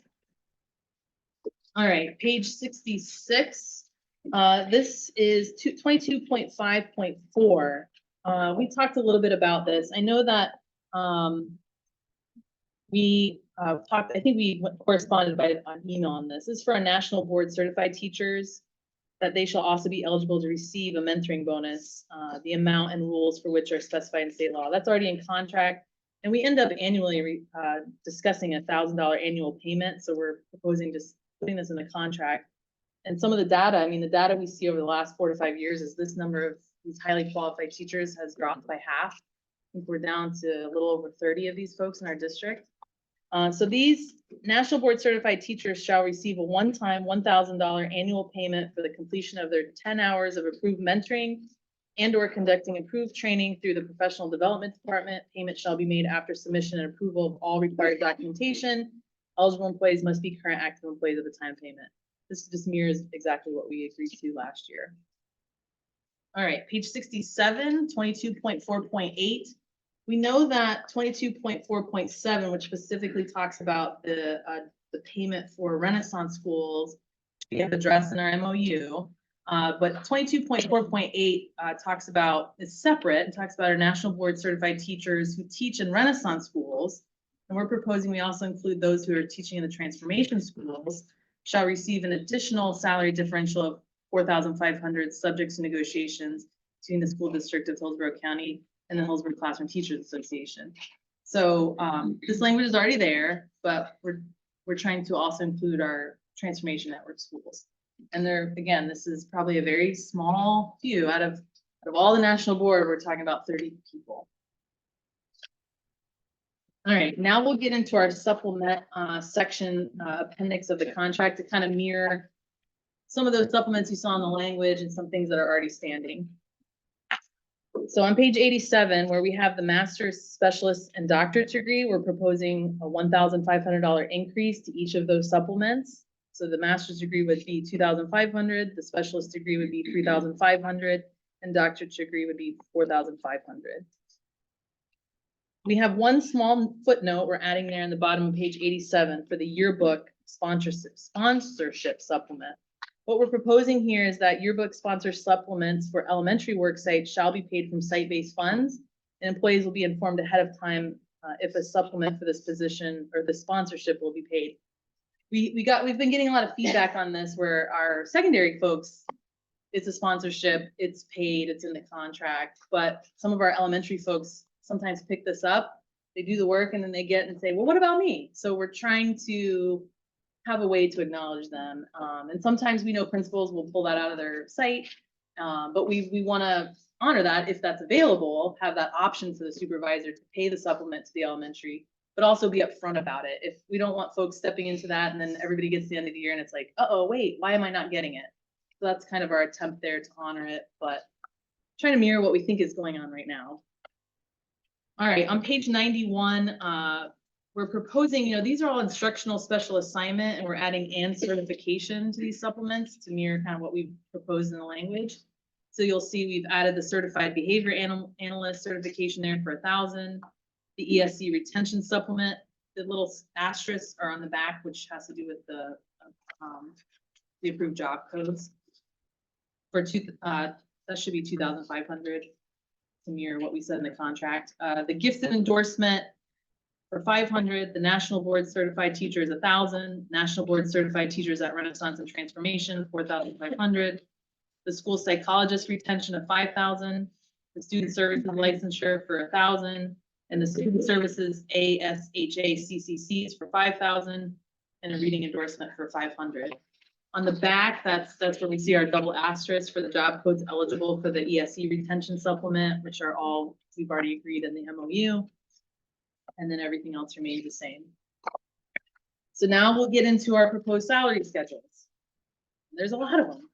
A: All right, page 66. This is 22.5.4. We talked a little bit about this. I know that we talked, I think we corresponded on email on this. This is for our national board certified teachers, that they shall also be eligible to receive a mentoring bonus, the amount and rules for which are specified in state law. That's already in contract. And we end up annually discussing $1,000 annual payment. So we're proposing just putting this in the contract. And some of the data, I mean, the data we see over the last 4 to 5 years is this number of these highly qualified teachers has dropped by half. I think we're down to a little over 30 of these folks in our district. So these national board certified teachers shall receive a one-time $1,000 annual payment for the completion of their 10 hours of approved mentoring and or conducting approved training through the professional development department. Payment shall be made after submission and approval of all required documentation. Eligible employees must be current active employees at the time of payment. This just mirrors exactly what we agreed to last year. All right, page 67, 22.4.8. We know that 22.4.7, which specifically talks about the payment for Renaissance schools, we have addressed in our MOU. But 22.4.8 talks about, is separate, and talks about our national board certified teachers who teach in Renaissance schools. And we're proposing we also include those who are teaching in the transformation schools shall receive an additional salary differential of $4,500 subject to negotiations between the school district of Hillsborough County and the Hillsborough Classroom Teachers Association. So this language is already there, but we're trying to also include our transformation network schools. And there, again, this is probably a very small few out of all the national board, we're talking about 30 people. All right, now we'll get into our supplement section appendix of the contract to kind of mirror some of those supplements you saw in the language and some things that are already standing. So on page 87, where we have the master's, specialist, and doctorate degree, we're proposing a $1,500 increase to each of those supplements. So the master's degree would be $2,500, the specialist degree would be $3,500, and doctorate degree would be $4,500. We have one small footnote we're adding there in the bottom of page 87 for the yearbook sponsorship supplement. What we're proposing here is that yearbook sponsor supplements for elementary work sites shall be paid from site-based funds, and employees will be informed ahead of time if a supplement for this position or the sponsorship will be paid. We've been getting a lot of feedback on this where our secondary folks, it's a sponsorship, it's paid, it's in the contract, but some of our elementary folks sometimes pick this up, they do the work, and then they get and say, well, what about me? So we're trying to have a way to acknowledge them. And sometimes we know principals will pull that out of their site, but we want to honor that if that's available, have that option for the supervisor to pay the supplement to the elementary, but also be upfront about it. If we don't want folks stepping into that and then everybody gets to the end of the year and it's like, uh-oh, wait, why am I not getting it? So that's kind of our attempt there to honor it, but trying to mirror what we think is going on right now. All right, on page 91, we're proposing, these are all instructional special assignment, and we're adding and certification to these supplements to mirror kind of what we've proposed in the language. So you'll see we've added the certified behavior analyst certification there for 1,000. The ESC retention supplement, the little asterisks are on the back, which has to do with the approved job codes. That should be 2,500 to mirror what we said in the contract. The gifted endorsement for 500, the National Board Certified Teachers 1,000, National Board Certified Teachers at Renaissance and Transformation 4,500, the school psychologist retention of 5,000, the student services licensure for 1,000, and the student services ASHA CCCs for 5,000, and a reading endorsement for 500. On the back, that's where we see our double asterisk for the job codes eligible for the ESE retention supplement, which are all, we've already agreed in the MOU. And then everything else remains the same. So now we'll get into our proposed salary schedules. There's a lot of them.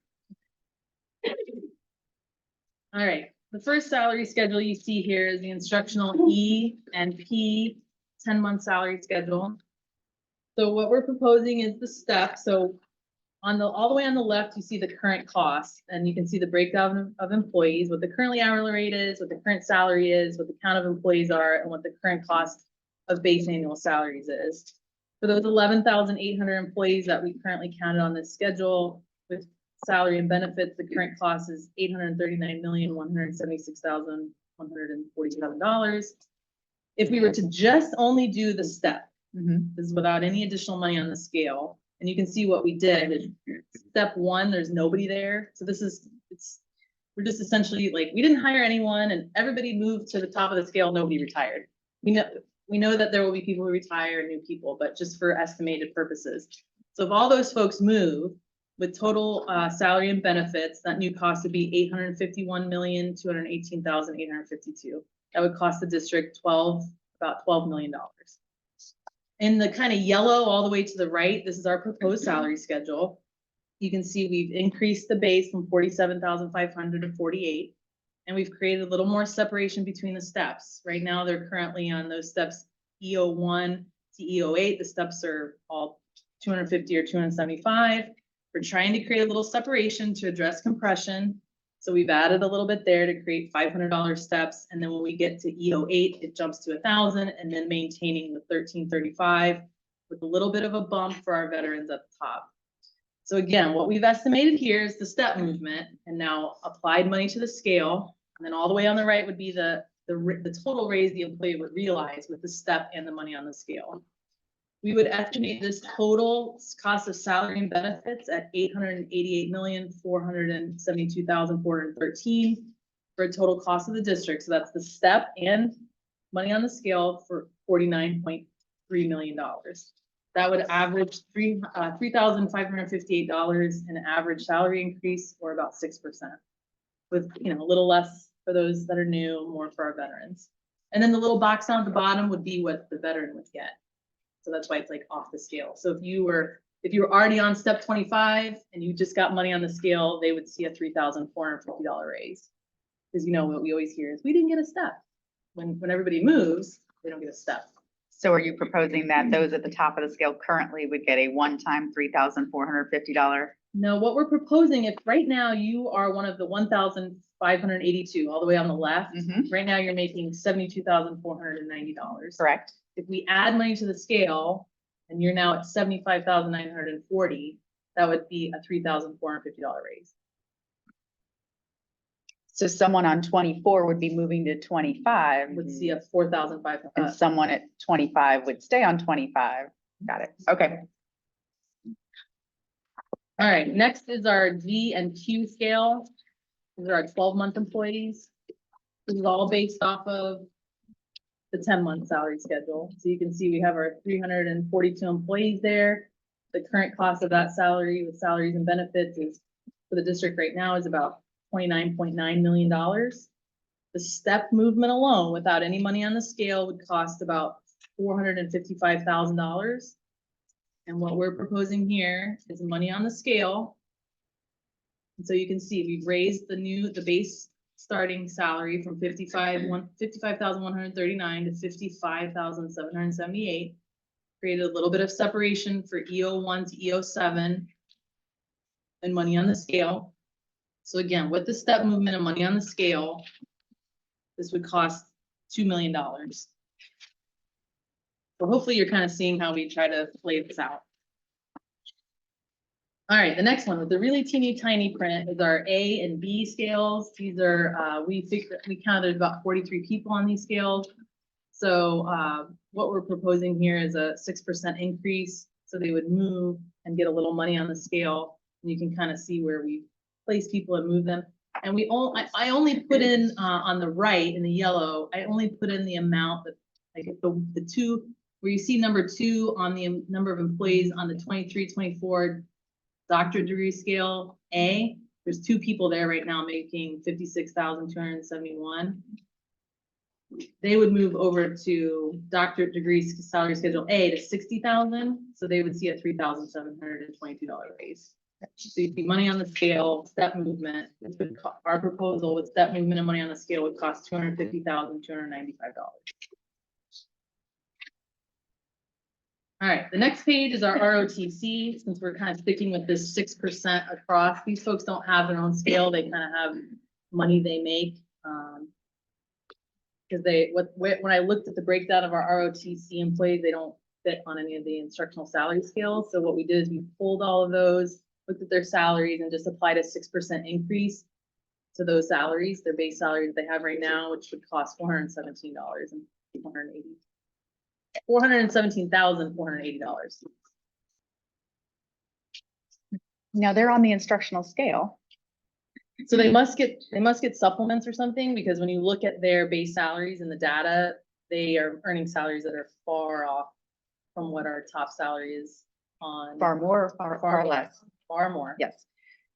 A: All right, the first salary schedule you see here is the instructional E and P 10-month salary schedule. So what we're proposing is the step. So all the way on the left, you see the current cost, and you can see the breakdown of employees, what the currently hourly rate is, what the current salary is, what the count of employees are, and what the current cost of base annual salaries is. For those 11,800 employees that we currently counted on this schedule with salary and benefits, the current cost is $839,176,147. If we were to just only do the step, this is without any additional money on the scale, and you can see what we did. Step one, there's nobody there. So we're just essentially like, we didn't hire anyone and everybody moved to the top of the scale, nobody retired. We know that there will be people who retire and new people, but just for estimated purposes. So if all those folks move with total salary and benefits, that new cost would be $851,218,852. That would cost the district about $12 million. In the kind of yellow all the way to the right, this is our proposed salary schedule. You can see we've increased the base from 47,500 to 48, and we've created a little more separation between the steps. Right now, they're currently on those steps E01 to E08. The steps are all 250 or 275. We're trying to create a little separation to address compression. So we've added a little bit there to create $500 steps. And then when we get to E08, it jumps to 1,000, and then maintaining the 1,335 with a little bit of a bump for our veterans at the top. So again, what we've estimated here is the step movement, and now applied money to the scale. And then all the way on the right would be the total raise the employee would realize with the step and the money on the scale. We would estimate this total cost of salary and benefits at $888,472,413 for a total cost of the district. So that's the step and money on the scale for $49.3 million. That would average $3,558 in average salary increase, or about 6%, with a little less for those that are new, more for our veterans. And then the little box down at the bottom would be what the veteran would get. So that's why it's like off the scale. So if you were already on step 25 and you just got money on the scale, they would see a $3,450 raise. Because what we always hear is we didn't get a step. When everybody moves, they don't get a step.
C: So are you proposing that those at the top of the scale currently would get a one-time $3,450?
A: No, what we're proposing, if right now you are one of the 1,582 all the way on the left, right now you're making $72,490.
C: Correct.
A: If we add money to the scale and you're now at $75,940, that would be a $3,450 raise.
C: So someone on 24 would be moving to 25.
A: Would see a $4,500.
C: And someone at 25 would stay on 25. Got it. Okay.
A: All right, next is our G and Q scale. These are our 12-month employees. This is all based off of the 10-month salary schedule. So you can see we have our 342 employees there. The current cost of that salary with salaries and benefits is for the district right now is about $29.9 million. The step movement alone without any money on the scale would cost about $455,000. And what we're proposing here is money on the scale. And so you can see we've raised the base starting salary from $55,139 to $55,778. created a little bit of separation for EO1 to EO7 and money on the scale. So again, with the step movement and money on the scale, this would cost $2 million. So hopefully you're kind of seeing how we try to play this out. All right, the next one with the really teeny tiny print is our A and B scales. These are, we counted about 43 people on these scales. So what we're proposing here is a 6% increase. So they would move and get a little money on the scale. And you can kind of see where we place people and move them. And I only put in on the right in the yellow, I only put in the amount that, like the two, where you see number 2 on the number of employees on the 23-24 doctorate degree scale A. There's 2 people there right now making 56,271. They would move over to doctorate degree salary schedule A to 60,000. So they would see a $3,722 raise. So you see money on the scale, step movement. Our proposal with step movement and money on the scale would cost $250,295. All right, the next page is our ROTC. Since we're kind of sticking with this 6% across, these folks don't have their own scale. They kind of have money they make. Because when I looked at the breakdown of our ROTC employees, they don't fit on any of the instructional salary scales. So what we did is we pulled all of those, looked at their salaries, and just applied a 6% increase to those salaries, their base salaries they have right now, which would cost $417,480.
C: Now they're on the instructional scale.
A: So they must get supplements or something, because when you look at their base salaries in the data, they are earning salaries that are far off from what our top salary is on.
C: Far more, far less.
A: Far more.
C: Yes.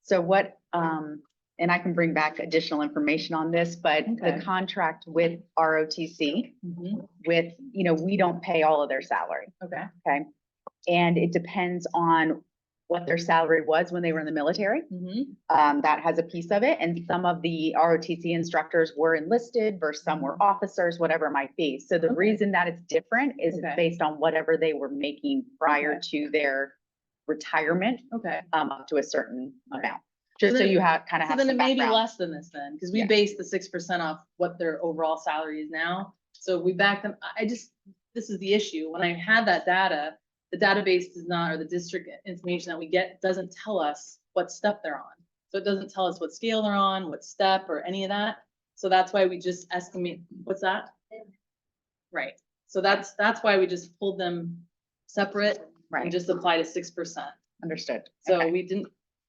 C: So what, and I can bring back additional information on this, but
A: Okay.
C: the contract with ROTC
A: Mhm.
C: with, we don't pay all of their salary.
A: Okay.
C: Okay. And it depends on what their salary was when they were in the military.
A: Mhm.
C: That has a piece of it. And some of the ROTC instructors were enlisted versus some were officers, whatever it might be. So the
A: Okay.
C: reason that it's different is
A: Okay.
C: it's based on whatever they were making prior to their retirement,
A: Okay.
C: up to a certain amount. Just so
A: then-
C: you have kind of
A: So
C: have
A: then
C: some
A: it may be
C: background.
A: less than this then, because we
C: Yeah.
A: base the 6% off what their overall salary is now. So we back them, this is the issue. When I had that data, the database does not, or the district information that we get doesn't tell us what step they're on. So it doesn't tell us what scale they're on, what step or any of that. So that's why we just estimate, what's that? Right. So that's why we just pulled them separate and
C: Right.
A: just applied a 6%.
C: Understood.
A: So
C: Okay.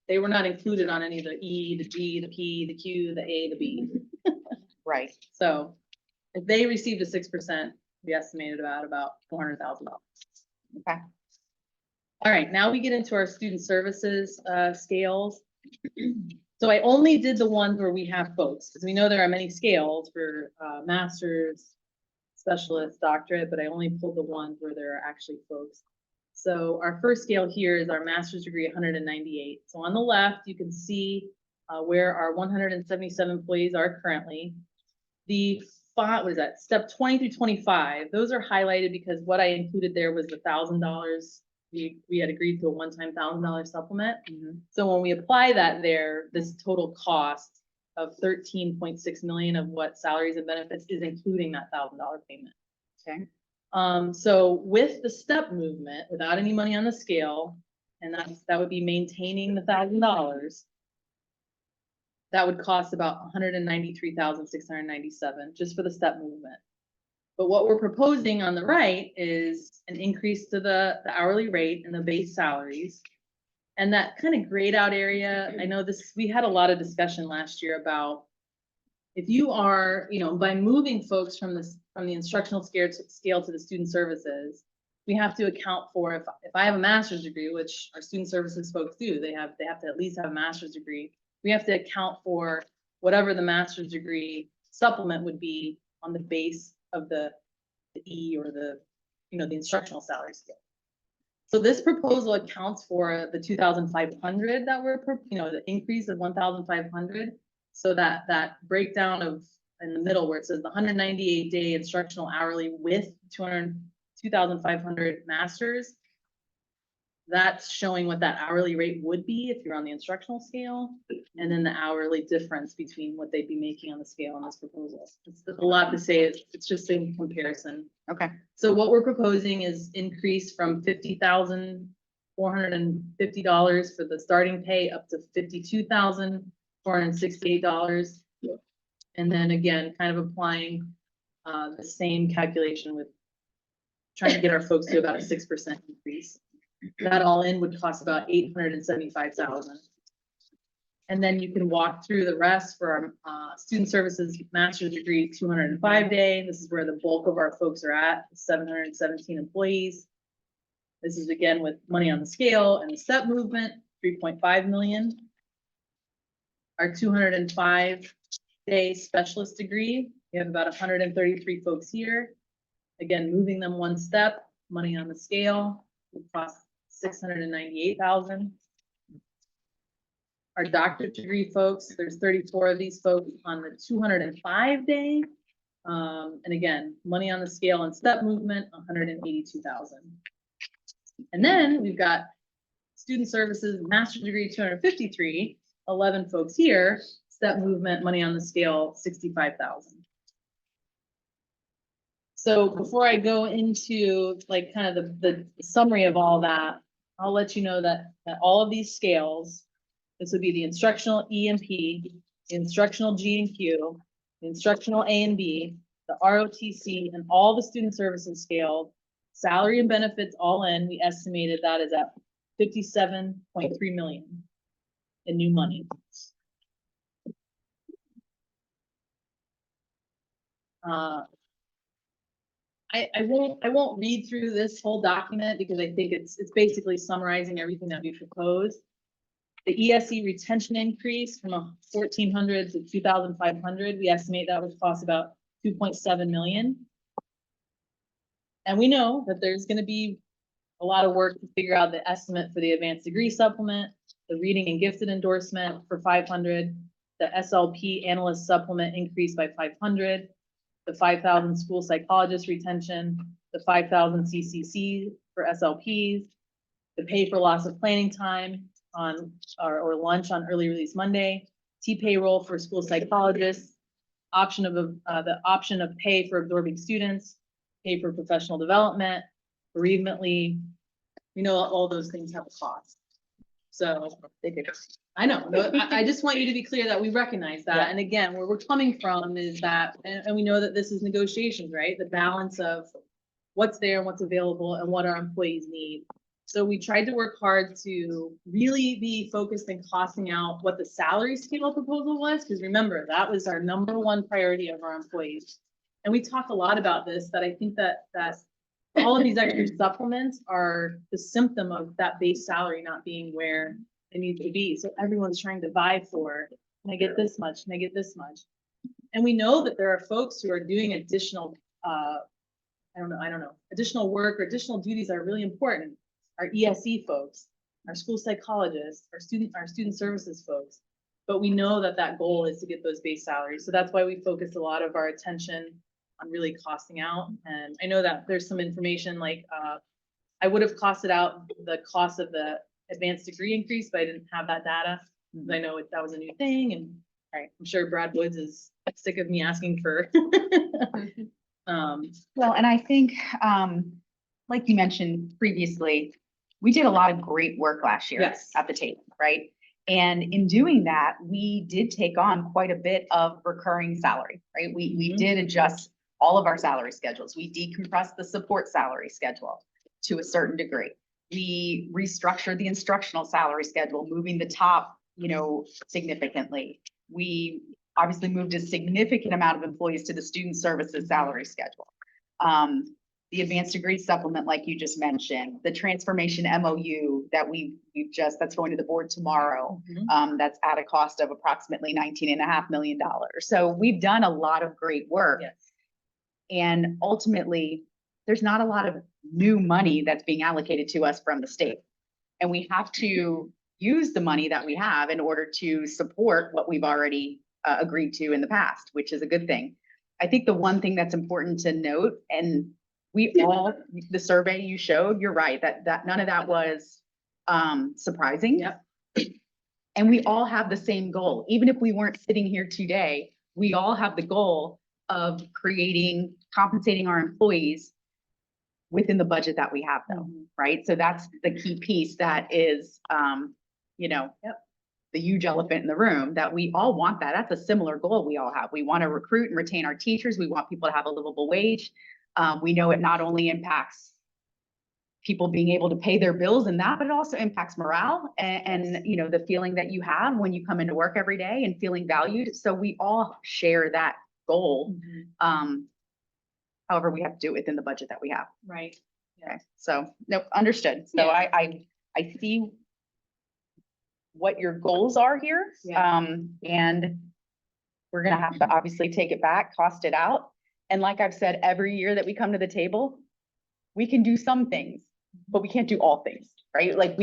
A: they were not included on any of the E, the G, the P, the Q, the A, the B.
C: Right.
A: So if they received a 6%, we estimated about $400,000.
C: Okay.
A: All right, now we get into our student services scales. So I only did the ones where we have folks, because we know there are many scales for masters, specialist, doctorate, but I only pulled the ones where there are actually folks. So our first scale here is our master's degree, 198. So on the left, you can see where our 177 employees are currently. The what is that? Step 20 through 25. Those are highlighted because what I included there was the $1,000. We had agreed to a one-time $1,000 supplement.
C: Mhm.
A: So when we apply that there, this total cost of 13.6 million of what salaries and benefits is including that $1,000 payment.
C: Okay.
A: So with the step movement, without any money on the scale, and that would be maintaining the $1,000. That would cost about $193,697 just for the step movement. But what we're proposing on the right is an increase to the hourly rate and the base salaries. And that kind of grayed out area, I know we had a lot of discussion last year about if you are, by moving folks from the instructional scale to the student services, we have to account for if I have a master's degree, which our student services folks do, they have to at least have a master's degree. We have to account for whatever the master's degree supplement would be on the base of the E or the instructional salary scale. So this proposal accounts for the 2,500 that the increase of 1,500. So that breakdown of in the middle where it says the 198-day instructional hourly with 2,500 masters. That's showing what that hourly rate would be if you're on the instructional scale, and then the hourly difference between what they'd be making on the scale on this proposal. It's a lot to say, it's just in comparison.
C: Okay.
A: So what we're proposing is increase from $50,450 for the starting pay up to $52,468. And then again, kind of applying the same calculation with trying to get our folks to about a 6% increase. That all in would cost about $875,000. And then you can walk through the rest for our student services master's degree, 205 day. This is where the bulk of our folks are at, 717 employees. This is again with money on the scale and the step movement, 3.5 million. Our 205 day specialist degree, we have about 133 folks here. Again, moving them one step, money on the scale, would cost $698,000. Our doctorate degree folks, there's 34 of these folks on the 205 day. And again, money on the scale and step movement, $182,000. And then we've got student services, master's degree, 253, 11 folks here, step movement, money on the scale, $65,000. So before I go into like kind of the summary of all that, I'll let you know that all of these scales, this would be the instructional E and P, the instructional G and Q, the instructional A and B, the ROTC, and all the student services scale, salary and benefits all in, we estimated that is at 57.3 million in new money. I won't read through this whole document because I think it's basically summarizing everything that we proposed. The ESE retention increase from 1,400 to 2,500, we estimate that would cost about 2.7 million. And we know that there's going to be a lot of work to figure out the estimate for the advanced degree supplement, the reading and gifted endorsement for 500, the SLP analyst supplement increase by 500, the 5,000 school psychologist retention, the 5,000 CCC for SLPs, the pay for loss of planning time on or lunch on early release Monday, T-payroll for school psychologists, the option of pay for absorbing students, pay for professional development, bereavement leave. We know all those things have a cost. So I know, I just want you to be clear that we recognize that. And again, where we're coming from is that, and we know that this is negotiations, right? The balance of what's there, what's available, and what our employees need. So we tried to work hard to really be focused in costing out what the salary scale proposal was, because remember, that was our #1 priority of our employees. And we talk a lot about this, that I think that all of these extra supplements are the symptom of that base salary not being where it needs to be. So everyone's trying to vie for, can I get this much? Can I get this much? And we know that there are folks who are doing additional, additional work or additional duties are really important. Our ESE folks, our school psychologists, our student services folks. But we know that that goal is to get those base salaries. So that's why we focus a lot of our attention on really costing out. And I know that there's some information like, I would have costed out the cost of the advanced degree increase, but I didn't have that data. I know that was a new thing, and all right, I'm sure Brad Woods is sick of me asking for.
C: Well, and I think, like you mentioned previously, we did a lot of great work last year at the table, right? And in doing that, we did take on quite a bit of recurring salary, right? We did adjust all of our salary schedules. We decompressed the support salary schedule to a certain degree. We restructured the instructional salary schedule, moving the top, significantly. We obviously moved a significant amount of employees to the student services salary schedule. The advanced degree supplement, like you just mentioned, the transformation MOU that that's going to the board tomorrow. That's at a cost of approximately $19.5 million. So we've done a lot of great work.
A: Yes.
C: And ultimately, there's not a lot of new money that's being allocated to us from the state. And we have to use the money that we have in order to support what we've already agreed to in the past, which is a good thing. I think the one thing that's important to note, and we all, the survey you showed, you're right, that none of that was surprising.
A: Yep.
C: And we all have the same goal. Even if we weren't sitting here today, we all have the goal of compensating our employees within the budget that we have though, right? So that's the key piece that is, you know, the huge elephant in the room, that we all want that. That's a similar goal we all have. We want to recruit and retain our teachers. We want people to have a livable wage. We know it not only impacts people being able to pay their bills and that, but it also impacts morale and, you know, the feeling that you have when you come into work every day and feeling valued. So we all share that goal. However, we have to do it within the budget that we have.
A: Right.
C: Okay, so, nope, understood. So
A: Yeah.
C: I see what your goals are here. And we're gonna have to obviously take it back, cost it out. And like I've said, every year that we come to the table, we can do some things, but we can't do all things, right? Like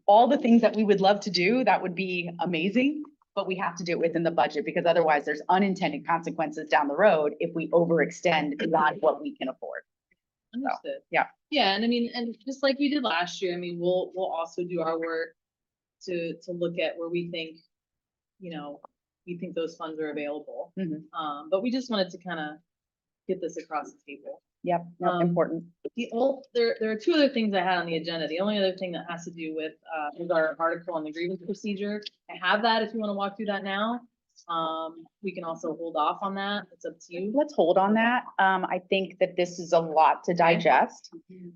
C: all the things that we would love to do, that would be amazing, but we have to do it within the budget because otherwise there's unintended consequences down the road if we overextend beyond what we can afford.
A: Understood.
C: yeah.
A: Yeah, and I mean, and just like we did last year, I mean, we'll also do our work to look at where we think, you know, we think those funds are available. But we just wanted to kind of get this across the table.
C: Yep, no, important.
A: There are two other things I had on the agenda. The only other thing that has to do with is our article on the grievance procedure. I have that if you want to walk through that now. We can also hold off on that. It's up to you.
C: Let's hold on that. I think that this is a lot to digest.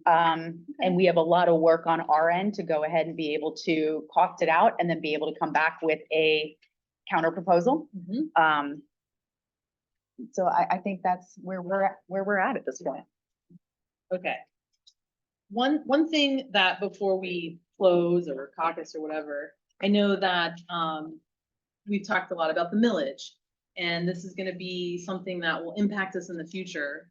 C: And we have a lot of work on our end to go ahead and be able to cost it out and then be able to come back with a counter proposal. So I think that's where we're at this point.
A: Okay. One thing that before we close or caucus or whatever, I know that we've talked a lot about the millage, and this is gonna be something that will impact us in the future.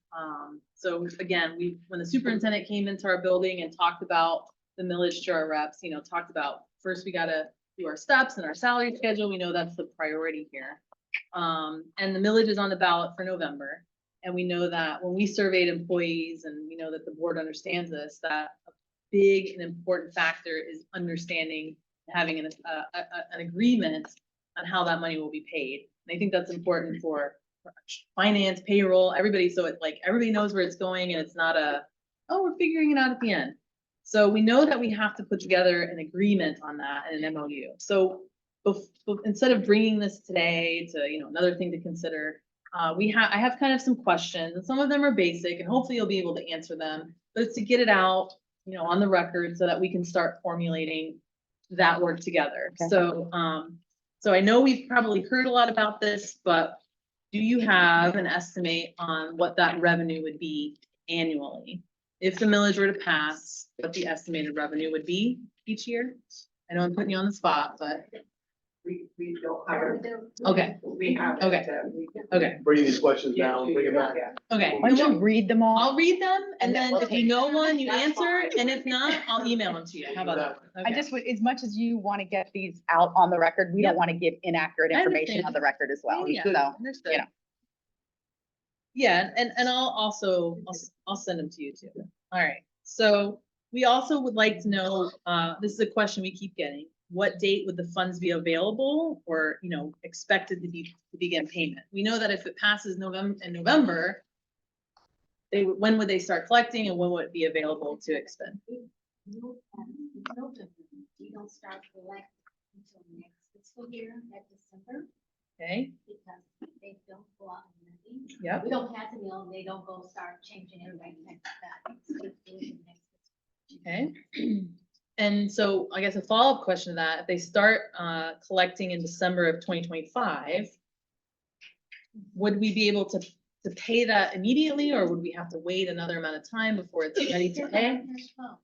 A: So again, when the superintendent came into our building and talked about the millage to our reps, you know, talked about first we gotta do our steps and our salary schedule. We know that's the priority here. And the millage is on the ballot for November. And we know that when we surveyed employees, and we know that the board understands this, that a big and important factor is understanding, having an agreement on how that money will be paid. And I think that's important for finance, payroll, everybody. So it's like, everybody knows where it's going and it's not oh, we're figuring it out at the end. So we know that we have to put together an agreement on that and an MOU. So instead of bringing this today to, you know, another thing to consider, I have kind of some questions, and some of them are basic, and hopefully you'll be able to answer them. But it's to get it out, you know, on the record so that we can start formulating that work together.
C: Okay.
A: So I know we've probably heard a lot about this, but do you have an estimate on what that revenue would be annually? If the millage were to pass, what the estimated revenue would be each year? I know I'm putting you on the spot, but.
K: We don't have it.
A: Okay.
K: We have it.
A: Okay. Okay.
B: Bring these questions down, bring it back.
A: Okay.
C: Why don't you read them all?
A: I'll read them, and
C: And then
A: then
C: we'll
A: if you
C: take-
A: know one, you
K: That's
A: answer,
K: fine.
A: and if not, I'll email them to you. How about that?
C: I
A: Okay.
C: just would, as much as you want to get these out on the record, we don't want to give inaccurate
A: I
C: information
A: understand.
C: on the record as well.
A: Yeah,
C: So,
A: understood.
C: you know.
A: Yeah, and I'll also, I'll send them to you too. All right, so we also would like to know, this is a question we keep getting. What date would the funds be available or, you know, expected to begin payment? We know that if it passes November, when would they start collecting and when would it be available to expend?
F: You don't start collect until next fiscal year at December,
A: Okay,
F: because they don't go out and levy.
A: yep,
F: We don't pass a mill, they don't go start changing it right next to that. So it's in the next fiscal year.
A: okay. And so I guess a follow-up question to that, if they start collecting in December of 2025, would we be able to pay that immediately, or would we have to wait another amount of time before it's ready to
F: It's
A: pay?
F: on our cash flow.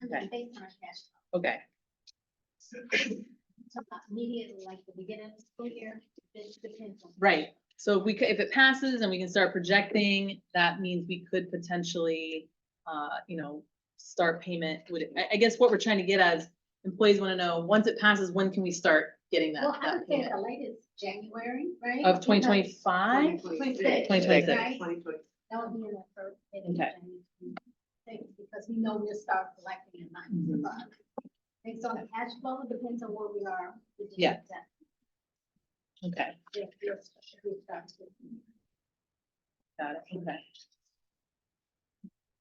A: Okay.
F: Based on our cash flow.
A: Okay,
F: So immediately, like the beginning of the school year, it depends on.
A: right. So if it passes and we can start projecting, that means we could potentially, you know, start payment. I guess what we're trying to get at is employees want to know, once it passes, when can we start getting that?
F: Well, I
A: that
F: would say
A: payment?
F: the latest January, right?
A: Of 2025?
F: 2026.
A: 2026.
F: Right? That would be in the first.
A: Okay.
F: because we know we'll start collecting in March. Based on the cash flow, it depends on where we are. with the
A: Yeah.
F: debt.
A: Okay,
F: If we start to-
A: got it, okay.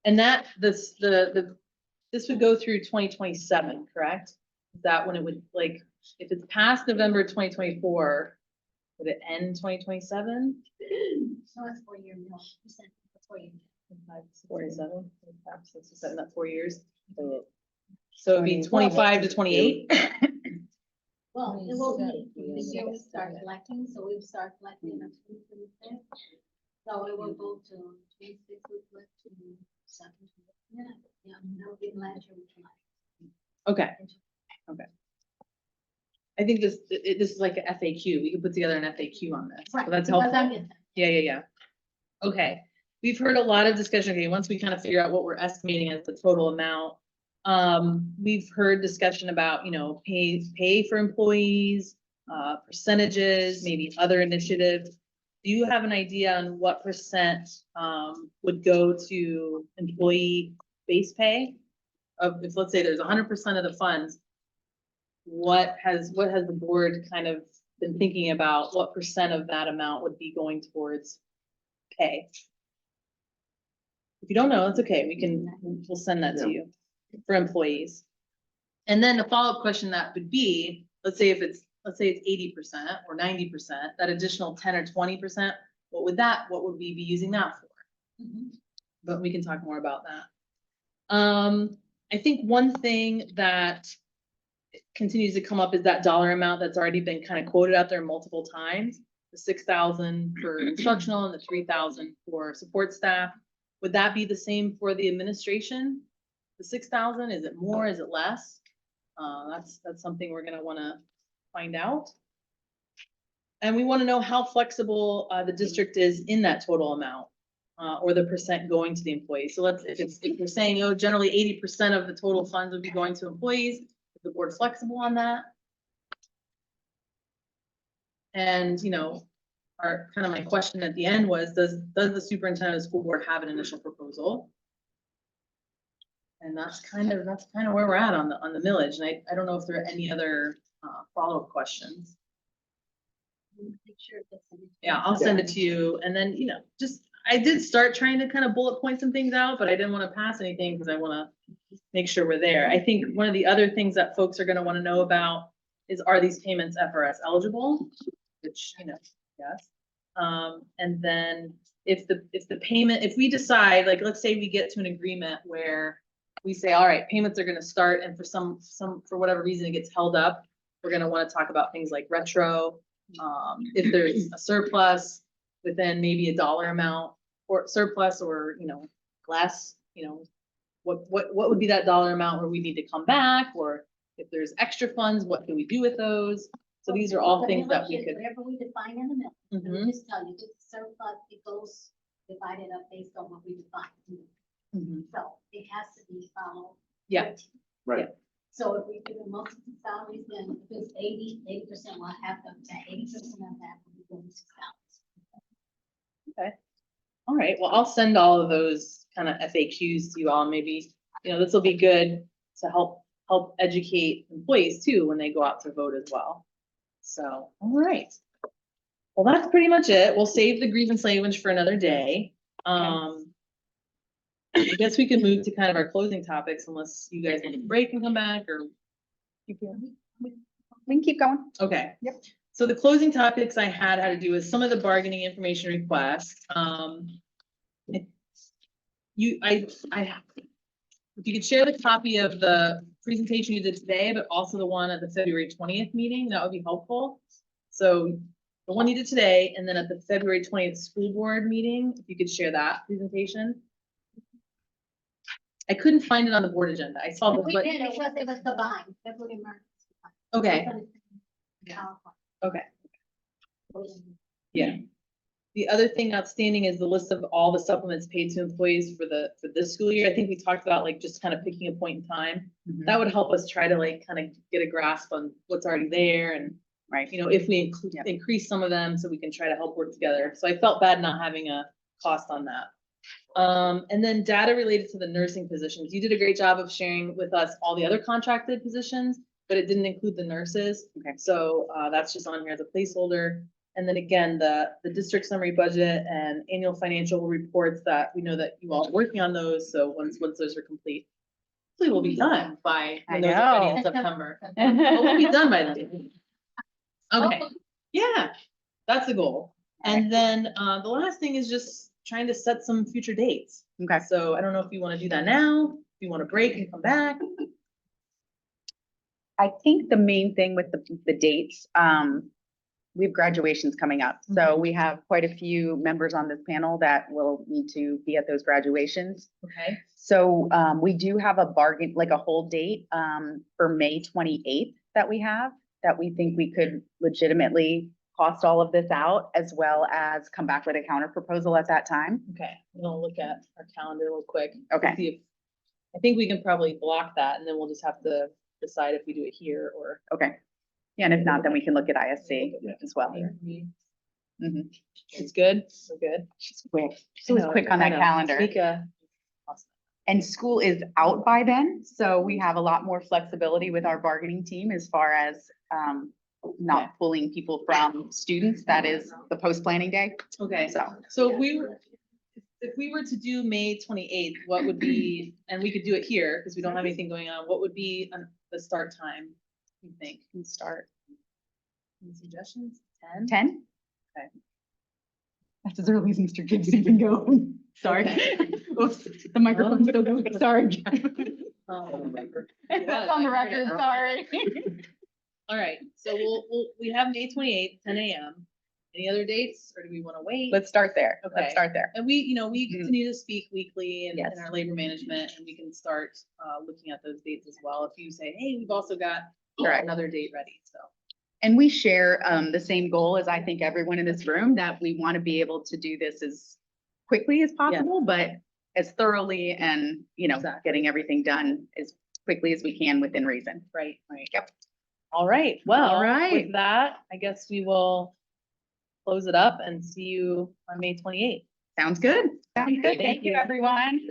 A: And that, this would go through 2027, correct? Is that when it would, like, if it's past November 2024, would it end 2027?
F: So it's 4 year mill, percent, 4 year.
A: 47, 67, that's 4 years. So it'd be 25 to 28?
F: Well, it will be, this year we start collecting, so we start collecting in 2026. So it will go to 26, we collect to 7. Yeah, no, we last year we collected.
A: Okay, okay. I think this is like an FAQ. We could put together an FAQ on this. So
F: Right,
A: that's
F: because
A: helpful.
F: I'm getting that.
A: Yeah. Okay, we've heard a lot of discussion. Okay, once we kind of figure out what we're estimating as the total amount. We've heard discussion about, you know, pay for employees, percentages, maybe other initiatives. Do you have an idea on what percent, would go to employee base pay? Of, if, let's say there's 100% of the funds, what has the board kind of been thinking about? What percent of that amount would be going towards pay? If you don't know, it's okay. We'll send that to you for employees. And then the follow-up question that would be, let's say it's 80% or 90%, that additional 10 or 20%, what would we be using that for? But we can talk more about that. I think one thing that continues to come up is that dollar amount that's already been kind of quoted out there multiple times, the 6,000 for instructional and the 3,000 for support staff. Would that be the same for the administration? The 6,000, is it more, is it less? That's something we're gonna wanna find out. And we wanna know how flexible the district is in that total amount, or the percent going to the employees. So if we're saying, oh, generally 80% of the total funds would be going to employees, is the board flexible on that? And, you know, my question at the end was, does the superintendent of the school board have an initial proposal? And that's kind of where we're at on the millage. And I don't know if there are any other follow-up questions.
F: Make sure that's in it.
A: Yeah, I'll send it to you. And then, you know, I did start trying to kind of bullet point some things out, but I didn't want to pass anything because I want to make sure we're there. I think one of the other things that folks are going to want to know about is, are these payments FRS eligible? Which, you know, yes. And then if the payment, if we decide, like, let's say we get to an agreement where we say, all right, payments are going to start, and for whatever reason it gets held up, we're going to want to talk about things like retro. If there's a surplus within maybe a dollar amount or surplus, or, you know, less, you know, what would be that dollar amount where we need to come back, or if there's extra funds, what can we do with those? So these are all
F: The
A: things that we
F: millage is
A: could.
F: Whatever we define in the middle, and
A: Mhm.
F: we just tell you, it's surplus, it goes divided up based on what we define.
A: Mhm.
F: So it has to be followed.
A: Yeah.
E: Right.
F: So if we do the multiple salaries, then if it's 80% will have them, that 80% of that will be going to salaries.
A: All right, well, I'll send all of those kind of FAQs to you all. Maybe, you know, this will be good to help educate employees too when they go out to vote as well. So, all right. Well, that's pretty much it. We'll save the grievance language for another day. I guess we could move to kind of our closing topics, unless you guys want to break and come back, or.
C: We can keep going.
A: Okay.
C: Yep.
A: So the closing topics I had to do with some of the bargaining information requests. If you could share the copy of the presentation you did today, but also the one at the February 20th meeting, that would be helpful. So the one you did today, and then at the February 20th school board meeting, if you could share that presentation. I couldn't find it on the board agenda. I saw the,
F: We
A: but,
F: did, it was combined, February, March.
A: okay,
F: Yeah.
A: okay. Yeah. The other thing outstanding is the list of all the supplements paid to employees for this school year. I think we talked about, like, just kind of picking a point in time. That would help us try to, like, kind of get a grasp on what's already there, and,
C: Right.
A: you know, if we increase some of them, so we can try to help work together. So I felt bad not having a cost on that. And then data related to the nursing positions. You did a great job of sharing with us all the other contracted positions, but it didn't include the nurses.
C: Okay.
A: So, that's just on here as a placeholder. And then again, the district summary budget and annual financial reports that we know that you all are working on those. So once those are complete, hopefully we'll be done by
C: I
A: when those are ready
C: know.
A: in September. But we'll be done by then. Okay, yeah, that's the goal. And then, the last thing is just trying to set some future dates.
C: Okay.
A: So I don't know if you want to do that now, if you want to break and come back.
C: I think the main thing with the dates, we have graduations coming up. So we have quite a few members on this panel that will need to be at those graduations.
A: Okay.
C: So we do have a bargain, like a whole date for May 28th that we have, that we think we could legitimately cost all of this out, as well as come back with a counter proposal at that time.
A: Okay, I'm gonna look at our calendar real quick. to
C: Okay.
A: see if- I think we can probably block that and then we'll just have to decide if we do it here or.
C: Okay. Yeah, and if not, then we can look at ISC as well. Mhm.
A: It's good, we're good.
C: She's quick. She was quick on that calendar.
A: Mika.
C: And school is out by then, so we have a lot more flexibility with our bargaining team as far as not pulling people from students. That is the post-planning day.
A: Okay,
C: So,
A: so if we were to do May 28th, what would be, and we could do it here, because we don't have anything going on, what would be the start time, you think?
C: we start
A: Any suggestions? 10?
C: 10?
A: Okay.
C: That's as early as Mr. Gibbs even go. Sorry. Oops, the microphone's still going. Sorry. That's on the record, sorry.
A: All right, so we have May 28th, 10 a.m. Any other dates, or do we want to wait?
C: Let's start there.
A: Okay.
C: Let's start there.
A: And we
C: Mhm.
A: continue to speak weekly in
C: Yes.
A: our labor management, and we can start looking at those dates as well. If you say, hey, we've also got
C: Correct.
A: another date ready, so.
C: And we share the same goal as I think everyone in this room, that we want to be able to do this as quickly as possible, but as thoroughly and,
A: Exactly.
C: getting everything done as quickly as we can within reason.
A: Right, right.
C: Yep.
A: All right, well,
C: All right.
A: with that, I guess we will close it up and see you on May 28th.
C: Sounds good. Sounds good.
A: Thank
C: Thank you,
A: you.
C: everyone.